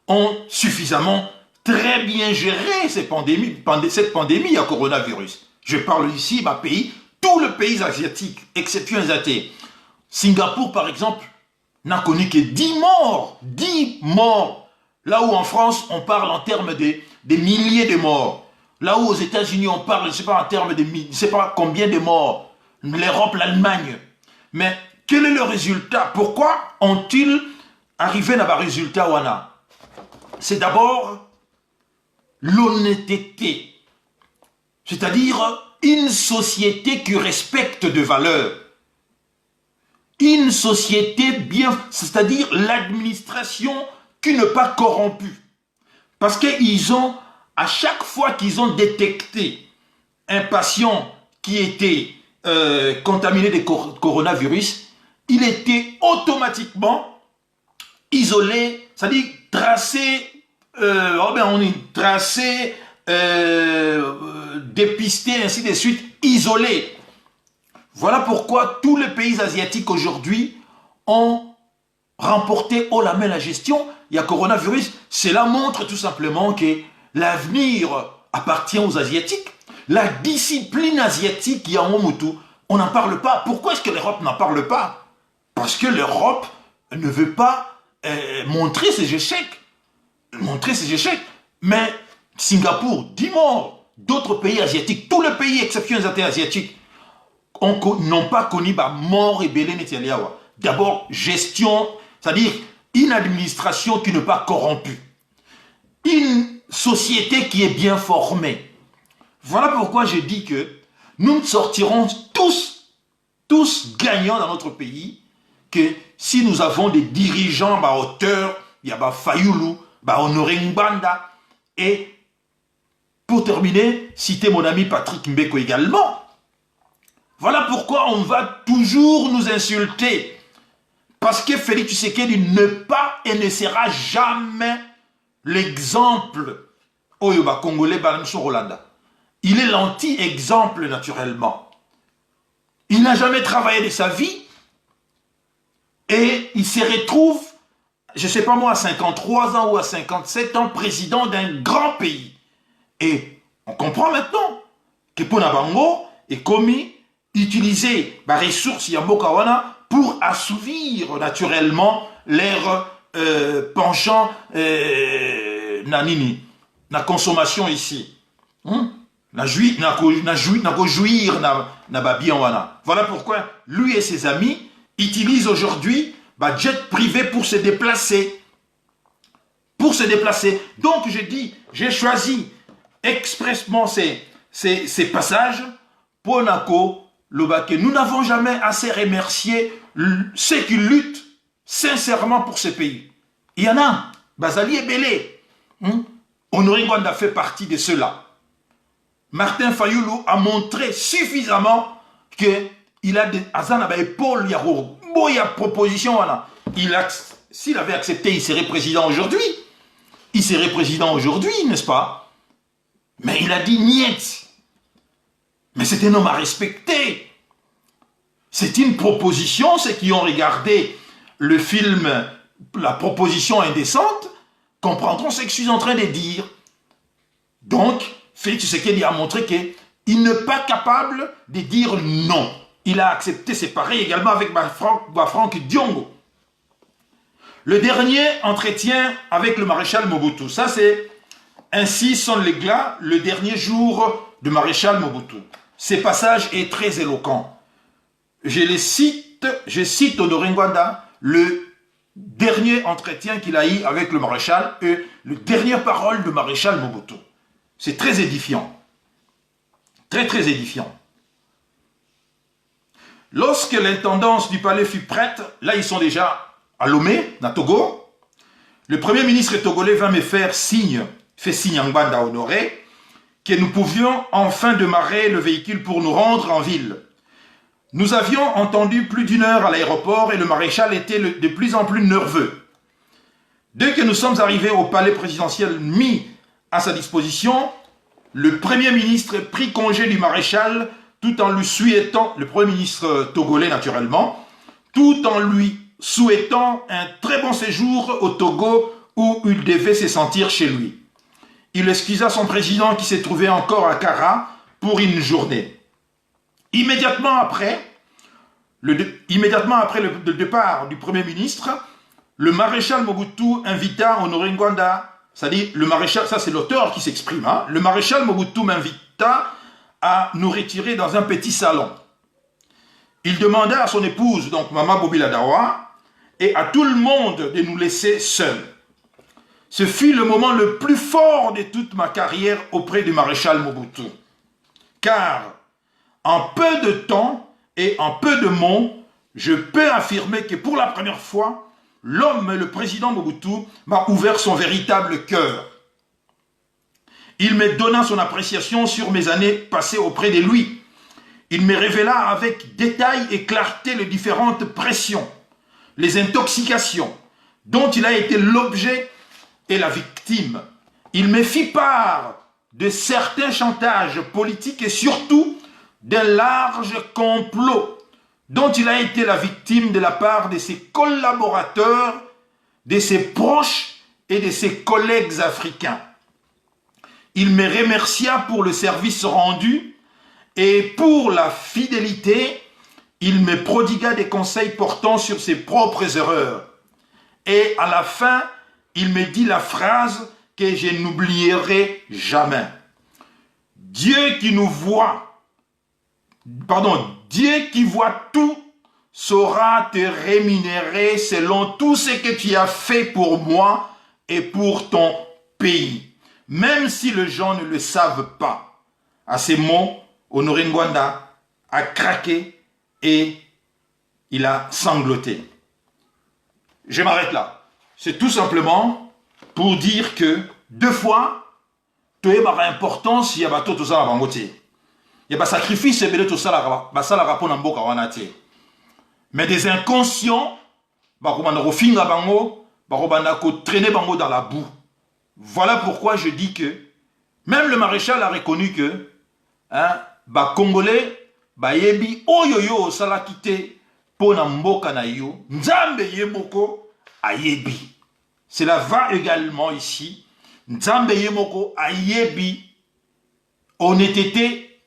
Speaker 1: ont suffisamment très bien géré cette pandémie à coronavirus. Je parle ici, ma pays, tous les pays asiatiques, exception les athées. Singapour, par exemple, n'a connu que 10 morts. 10 morts. Là où en France, on parle en termes de milliers de morts. Là où aux États-Unis, on parle, je ne sais pas, en termes de je ne sais pas combien de morts. L'Europe, l'Allemagne. Mais quel est le résultat? Pourquoi ont-ils arrivé à un résultat wana? C'est d'abord l'honnêteté. C'est-à-dire une société qui respecte de valeurs. Une société bien, c'est-à-dire l'administration qui n'est pas corrompue. Parce qu'ils ont, à chaque fois qu'ils ont détecté un patient qui était contaminé de coronavirus, il était automatiquement isolé, c'est-à-dire tracé, dépisté, ainsi de suite, isolé. Voilà pourquoi tous les pays asiatiques aujourd'hui ont remporté haut la main la gestion. Il y a coronavirus. Cela montre tout simplement que l'avenir appartient aux Asiatiques. La discipline asiatique, il y a un Mobutu, on n'en parle pas. Pourquoi est-ce que l'Europe n'en parle pas? Parce que l'Europe ne veut pas montrer ses échecs. Mais Singapour, 10 morts. D'autres pays asiatiques, tous les pays, exception les asiatiques, n'ont pas connu mort et belé neteliawa. D'abord, gestion, c'est-à-dire une administration qui n'est pas corrompue. Une société qui est bien formée. Voilà pourquoi je dis que nous sortirons tous gagnants dans notre pays, que si nous avons des dirigeants à hauteur, il y a Fayulu, Honoré Ngbanda, et pour terminer, citer mon ami Patrick Mbeko également. Voilà pourquoi on va toujours nous insulter. Parce que Félix Tshisekedi n'est pas et ne sera jamais l'exemple Oyoba Congolais Balancho Rolanda. Il est l'anti-exemple naturellement. Il n'a jamais travaillé de sa vie et il se retrouve, je ne sais pas moi, à 53 ans ou à 57 ans, président d'un grand pays. Et on comprend maintenant que Ponabango est commis utiliser les ressources Yambokawana pour assouvir naturellement leurs penchants na consommation ici. Jouir na babien wana. Voilà pourquoi lui et ses amis utilisent aujourd'hui jet privé pour se déplacer. Donc je dis, j'ai choisi expressement ces passages pour nous n'avons jamais assez remercié ceux qui luttent sincèrement pour ce pays. Il y en a, Bazali et Belé. Honoré Ngwanda fait partie de ceux-là. Martin Fayoulou a montré suffisamment qu'il a des azana ba épaule, il y a proposition. S'il avait accepté, il serait président aujourd'hui. Il serait président aujourd'hui, n'est-ce pas? Mais il a dit niet. Mais c'est un homme à respecter. C'est une proposition. Ceux qui ont regardé le film La proposition indécente comprendront ce que je suis en train de dire. Donc, Félix Tshisekedi a montré qu'il n'est pas capable de dire non. Il a accepté, c'est pareil également avec Franck Diongo. Le dernier entretien avec le maréchal Mobutu, ça c'est ainsi sonne l'éclat, le dernier jour du maréchal Mobutu. Ce passage est très éloquent. Je cite Honoré Ngwanda, le dernier entretien qu'il a eu avec le maréchal et les dernières paroles du maréchal Mobutu. C'est très édifiant. Très, très édifiant. Lorsque l'intendance du palais fut prête, là ils sont déjà à Lomé, à Togo, le premier ministre togolais va me faire signe, fait signe à Ngwanda Honoré, que nous pouvions enfin démarrer le véhicule pour nous rendre en ville. Nous avions entendu plus d'une heure à l'aéroport et le maréchal était de plus en plus nerveux. Dès que nous sommes arrivés au palais présidentiel mis à sa disposition, le premier ministre prit congé du maréchal tout en lui souhaitant, le premier ministre togolais naturellement, tout en lui souhaitant un très bon séjour au Togo où il devait se sentir chez lui. Il excusa son président qui s'est trouvé encore à Kara pour une journée. Immédiatement après le départ du Premier ministre, le maréchal Mobutu invita Honoré Ngwanda, c'est-à-dire le maréchal, ça c'est l'auteur qui s'exprime, hein, le maréchal Mobutu m'invita à nous retirer dans un petit salon. Il demanda à son épouse, donc Mama Bobila Dawa, et à tout le monde de nous laisser seuls. Ce fut le moment le plus fort de toute ma carrière auprès du maréchal Mobutu. Car en peu de temps et en peu de mots, je peux affirmer que pour la première fois, l'homme, le président Mobutu, m'a ouvert son véritable cœur. Il me donna son appréciation sur mes années passées auprès de lui. Il me révéla avec détail et clarté les différentes pressions, les intoxications dont il a été l'objet et la victime. Il me fit part de certains chantages politiques et surtout d'un large complot dont il a été la victime de la part de ses collaborateurs, de ses proches et de ses collègues africains. Il me remercia pour le service rendu et pour la fidélité, il me prodigua des conseils portant sur ses propres erreurs. Et à la fin, il me dit la phrase que je n'oublierai jamais. Dieu qui voit tout saura te rémunérer selon tout ce que tu as fait pour moi et pour ton pays, même si les gens ne le savent pas. À ces mots, Honoré Ngwanda a craqué et il a sangloté. Je m'arrête là. C'est tout simplement pour dire que deux fois, tu as une importance, il y a tout ça à bangoté. Il y a un sacrifice, il y a tout ça à mais des inconscients, traîner dans la boue. Voilà pourquoi je dis que même le maréchal a reconnu que Congolais, yebi oyoyo salakite pona mboka na yo, nzambe yemoko ayebi. Cela va également ici. Nzambe yemoko ayebi. Honnêteté,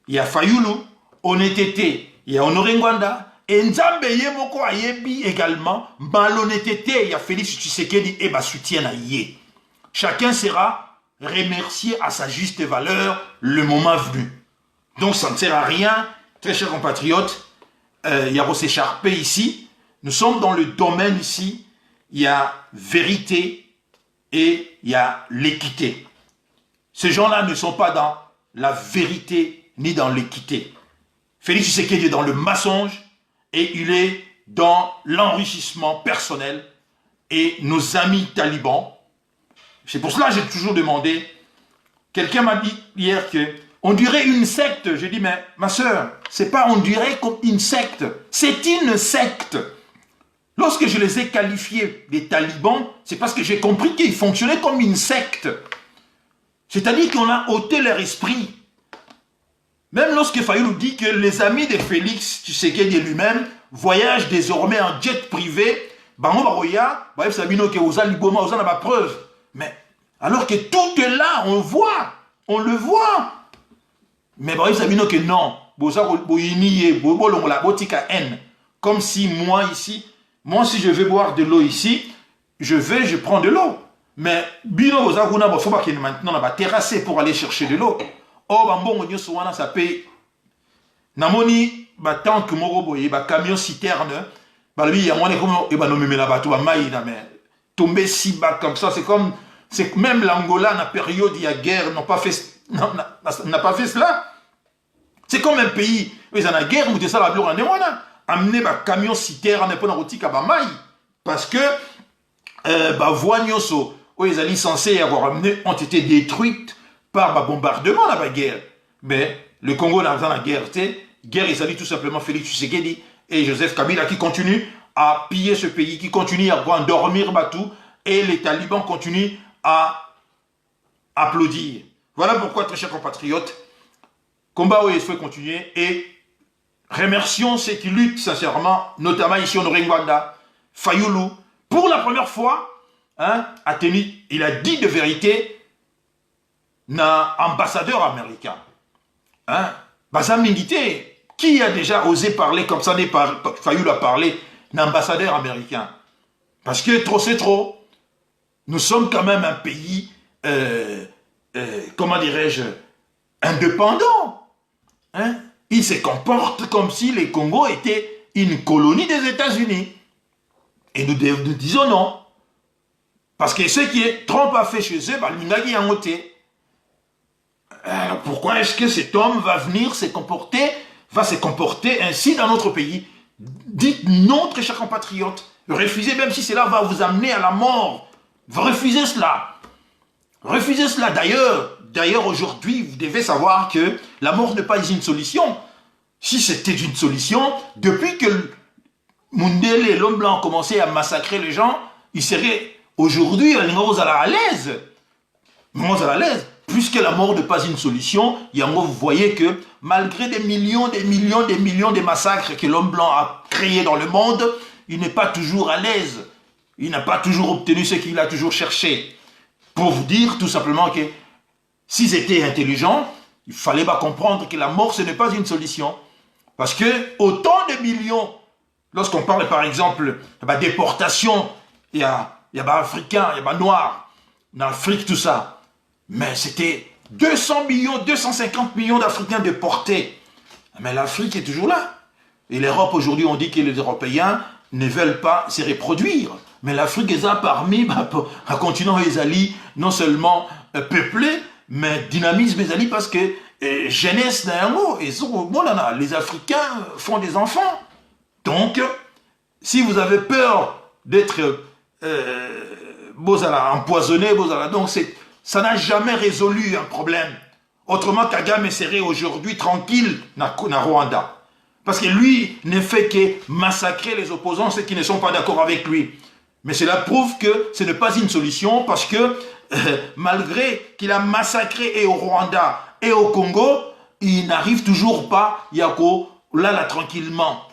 Speaker 1: il y a Fayoulou. Honnêteté, il y a Honoré Ngwanda. Et Nzambe yemoko ayebi également. Malhonnêteté, il y a Félix Tshisekedi et soutien à yé. Chacun sera remercié à sa juste valeur le moment venu. Donc ça ne sert à rien, très chers compatriotes, il y a s'écharper ici. Nous sommes dans le domaine ici, il y a vérité et il y a l'équité. Ces gens-là ne sont pas dans la vérité ni dans l'équité. Félix Tshisekedi est dans le mensonge et il est dans l'enrichissement personnel et nos amis talibans. C'est pour cela que j'ai toujours demandé. Quelqu'un m'a dit hier qu'on dirait une secte. J'ai dit, mais ma soeur, c'est pas on dirait comme une secte. C'est une secte. Lorsque je les ai qualifiés des talibans, c'est parce que j'ai compris qu'ils fonctionnaient comme une secte. C'est-à-dire qu'on a ôté leur esprit. Même lorsque Fayulu dit que les amis de Félix Tshisekedi lui-même voyagent désormais en jet privé, mais alors que tout est là, on voit, on le voit. Mais que non, comme si moi ici, moi si je vais boire de l'eau ici, je prends de l'eau. Mais bino faut pas qu'il maintenant va terrasser pour aller chercher de l'eau. Oh bambon ça paye. Namoni tank moko boye camion citerne lui ya mone comme et no memela bato ba mai na mais tomber si bas comme ça c'est même l'Angola na période il y a guerre n'a pas fait cela. C'est comme un pays ils en a guerre mais ça la blure en demanda amener ba camion citerne pour na rotika ba mai parce que voie nyonso où ils allaient censés avoir amené ont été détruites par ba bombardement la guerre. Mais le Congo n'a pas la guerre, guerre ils allaient tout simplement Félix Tshisekedi et Joseph Kabila qui continuent à piller ce pays, qui continuent à endormir Batou et les talibans continuent à applaudir. Voilà pourquoi, très chers compatriotes, combat où il faut continuer et remercions ceux qui luttent sincèrement, notamment ici au Rwanda, Fayulu, pour la première fois, a tenu, il a dit de vérité, n'a ambassadeur américain. Bazamingité, qui a déjà osé parler comme ça, Fayulu a parlé d'ambassadeur américain. Parce que trop c'est trop. Nous sommes quand même un pays, comment dirais-je, indépendant. Il se comporte comme si les Congo étaient une colonie des États-Unis. Et nous disons non. Parce que ce qui Trump a fait chez eux, l'Inagi a monté. Alors pourquoi est-ce que cet homme va se comporter ainsi dans notre pays? Dites non, très chers compatriotes. Refusez, même si cela va vous amener à la mort. Refusez cela. Refusez cela. D'ailleurs, aujourd'hui, vous devez savoir que la mort n'est pas une solution. Si c'était une solution, depuis que Mundele et l'homme blanc ont commencé à massacrer les gens, ils seraient aujourd'hui à l'aise. Puisque la mort n'est pas une solution, vous voyez que malgré des millions de massacres que l'homme blanc a créés dans le monde, il n'est pas toujours à l'aise. Il n'a pas toujours obtenu ce qu'il a toujours cherché. Pour vous dire tout simplement que s'ils étaient intelligents, il fallait comprendre que la mort, ce n'est pas une solution. Parce que autant de millions, lorsqu'on parle par exemple de déportation, il y a Africains, il y a Noirs, en Afrique, tout ça. Mais c'était 200 millions, 250 millions d'Africains déportés. Mais l'Afrique est toujours là. Et l'Europe, aujourd'hui, on dit que les Européens ne veulent pas se reproduire. Mais l'Afrique est là parmi, un continent Ezali, non seulement peuplé, mais dynamisme Ezali parce que jeunesse d'un mot. Et les Africains font des enfants. Donc, si vous avez peur d'être empoisonné, donc ça n'a jamais résolu un problème. Autrement, Kagame serait aujourd'hui tranquille dans Rwanda. Parce que lui ne fait que massacrer les opposants, ceux qui ne sont pas d'accord avec lui. Mais cela prouve que ce n'est pas une solution parce que malgré qu'il a massacré et au Rwanda et au Congo, il n'arrive toujours pas là tranquillement.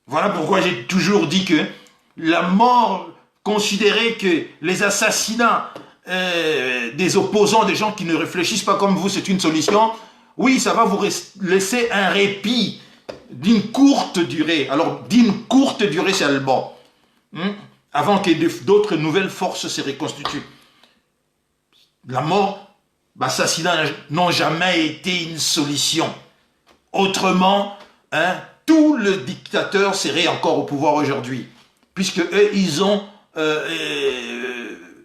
Speaker 1: Voilà pourquoi j'ai toujours dit que la mort, considérer que les assassinats des opposants, des gens qui ne réfléchissent pas comme vous, c'est une solution. Oui, ça va vous laisser un répit d'une courte durée. Alors, d'une courte durée seulement. Avant que d'autres nouvelles forces se reconstituent. La mort, l'assassinat n'ont jamais été une solution. Autrement, tout le dictateur serait encore au pouvoir aujourd'hui. Puisque eux, ils ont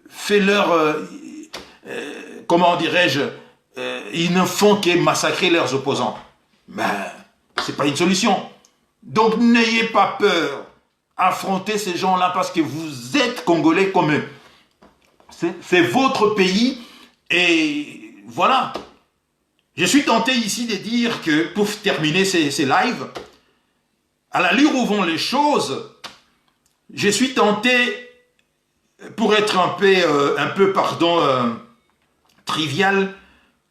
Speaker 1: fait leur... comment dirais-je, ils ne font que massacrer leurs opposants. Mais ce n'est pas une solution. Donc n'ayez pas peur affronter ces gens-là parce que vous êtes Congolais comme eux. C'est votre pays et voilà. Je suis tenté ici de dire que, pour terminer ces lives, à l'allure où vont les choses, je suis tenté, pour être un peu trivial,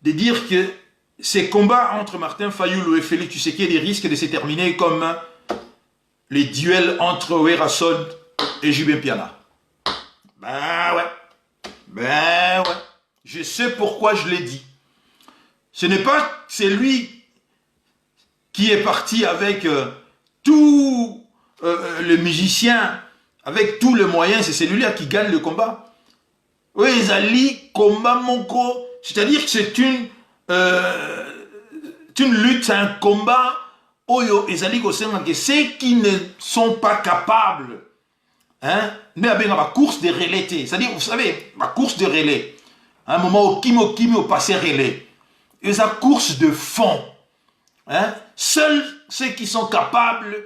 Speaker 1: de dire que ces combats entre Martin Fayulu et Félix Tshisekedi risquent de se terminer comme les duels entre Oerason et Jubin Piana. Ben ouais, je sais pourquoi je l'ai dit. Ce n'est pas celui qui est parti avec tous les musiciens, avec tous les moyens, c'est celui-là qui gagne le combat. Oui, Zali, combat Monko, c'est-à-dire que c'est une lutte, c'est un combat. Oyo, Zali, ceux qui ne sont pas capables, hein, mais avec ma course de relais, c'est-à-dire, vous savez, ma course de relais, un moment où Kimi au passé relais. Et sa course de fond. Hein? Seuls ceux qui sont capables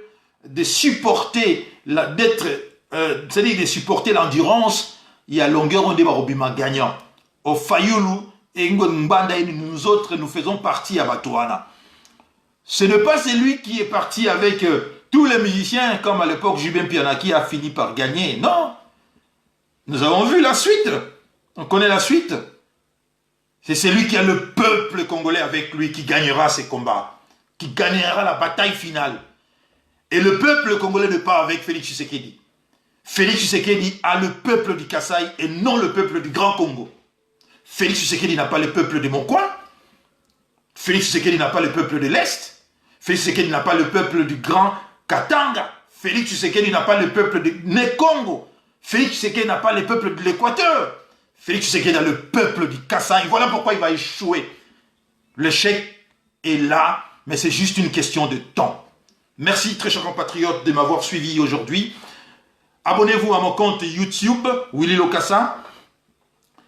Speaker 1: de supporter, c'est-à-dire de supporter l'endurance, il y a longueur on débat au bima gagnant. Au Fayulu et Mbanda, nous autres, nous faisons partie à Batouana. Ce n'est pas celui qui est parti avec tous les musiciens, comme à l'époque Jubin Piana qui a fini par gagner. Non. Nous avons vu la suite. On connaît la suite. C'est celui qui a le peuple congolais avec lui qui gagnera ces combats, qui gagnera la bataille finale. Et le peuple congolais n'est pas avec Félix Tshisekedi. Félix Tshisekedi a le peuple du Kasaï et non le peuple du Grand Congo. Félix Tshisekedi n'a pas le peuple de mon coin. Félix Tshisekedi n'a pas le peuple de l'Est. Félix Tshisekedi n'a pas le peuple du Grand Katanga. Félix Tshisekedi n'a pas le peuple de Né-Congo. Félix Tshisekedi n'a pas le peuple de l'Équateur. Félix Tshisekedi a le peuple du Kasaï. Voilà pourquoi il va échouer. L'échec est là, mais c'est juste une question de temps. Merci, très chers compatriotes, de m'avoir suivi aujourd'hui. Abonnez-vous à mon compte YouTube, Willy Lokassa.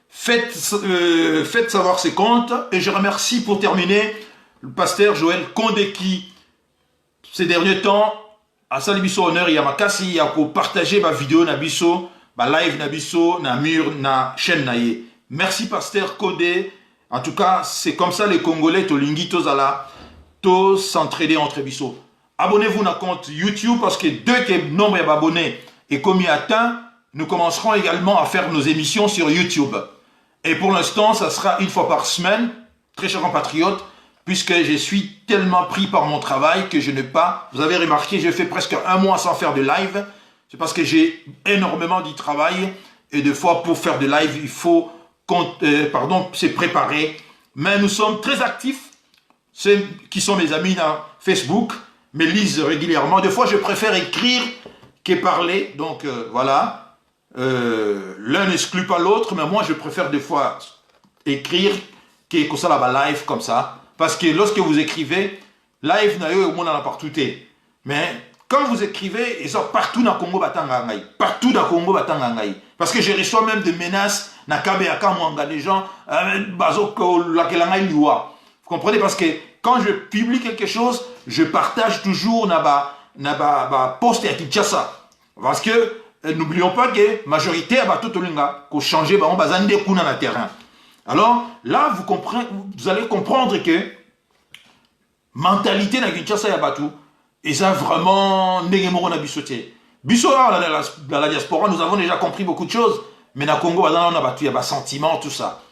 Speaker 1: Faites savoir ses comptes. Et je remercie pour terminer le pasteur Joël Kondé qui, ces derniers temps, a sali biso honneur et Yamakasi a partagé ma vidéo na biso, ma live na biso, na mur, na chaîne na ye. Merci pasteur Kondé. En tout cas, c'est comme ça les Congolais, to lingi, to zala, to s'entraider entre biso. Abonnez-vous à compte YouTube parce que dès que le nombre d'abonnés est commis atteint, nous commencerons également à faire nos émissions sur YouTube. Et pour l'instant, ça sera une fois par semaine, très chers compatriotes, puisque je suis tellement pris par mon travail que je n'ai pas, vous avez remarqué, j'ai fait presque un mois sans faire de live. C'est parce que j'ai énormément du travail et des fois pour faire de live, il faut se préparer. Mais nous sommes très actifs. Ceux qui sont mes amis dans Facebook me lisent régulièrement. Des fois, je préfère écrire que parler. Donc, voilà. L'un n'exclut pas l'autre, mais moi, je préfère des fois écrire que ça là live comme ça. Parce que lorsque vous écrivez, live, au monde en a partout. Mais quand vous écrivez, ils sont partout dans le Congo Batangangaï. Partout dans le Congo Batangangaï. Parce que je reçois même des menaces. Des gens, vous comprenez? Parce que quand je publie quelque chose, je partage toujours na post à Kinshasa. Parce que n'oublions pas que la majorité a tout le changer le terrain. Alors là, vous allez comprendre que mentalité na Kinshasa ya batu, et ça vraiment négemoro na bisoté. Biso dans la diaspora, nous avons déjà compris beaucoup de choses. Mais na Congo, on a bâti sentiment, tout ça.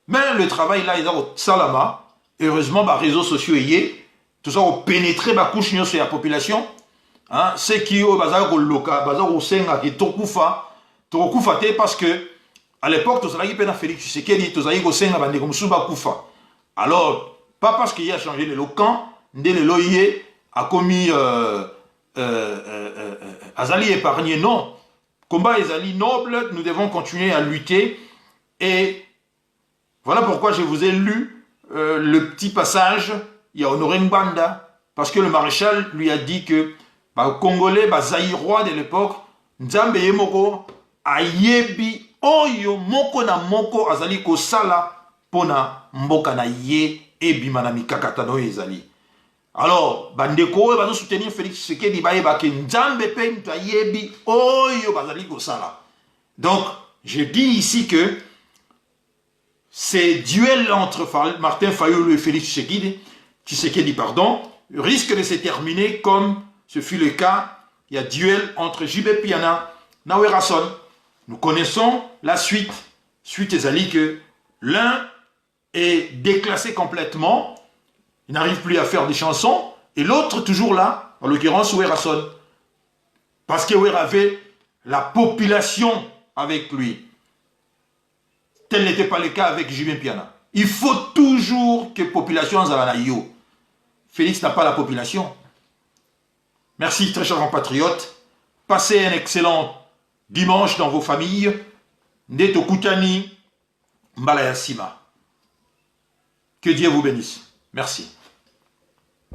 Speaker 1: Mais le travail là, il est au Salama. Heureusement, les réseaux sociaux tout ça, ont pénétré la couche sur la population. Hein, c'est qui au bazar au local, bazar au senga qui tokufa parce que à l'époque, tout ça qui pena Félix Tshisekedi, tout ça qui au senga bande comme suba kufa. Alors, pas parce qu'il a changé le locan, ndé le loyer a commis Azali épargné, non. Combat Azali noble, nous devons continuer à lutter. Et voilà pourquoi je vous ai lu le petit passage. Il y a Honoré Mbanda, parce que le maréchal lui a dit que les Congolais, les Zaïrois de l'époque, Nzambe Yemoko, Ayebi, Oyo, Moko na Moko, Azali Kosala, Pona, Mboka na Ye, Ebi Manami Kakatano Ezali. Alors, bandeko, ils vont soutenir Félix Tshisekedi, donc, je dis ici que ces duels entre Martin Fayulu et Félix Tshisekedi, risque de se terminer comme ce fut le cas. Il y a duel entre JB Piana et Nawerason. Nous connaissons la suite. Suite est allée que l'un est déclassé complètement. Il n'arrive plus à faire des chansons. Et l'autre toujours là, en l'occurrence Werason. Parce que Wera avait la population avec lui. Tel n'était pas le cas avec JB Piana. Il faut toujours que la population soit yo. Félix n'a pas la population. Merci très chers compatriotes. Passez un excellent dimanche dans vos familles. Ndeto Koutani, Mbalayasima. Que Dieu vous bénisse. Merci.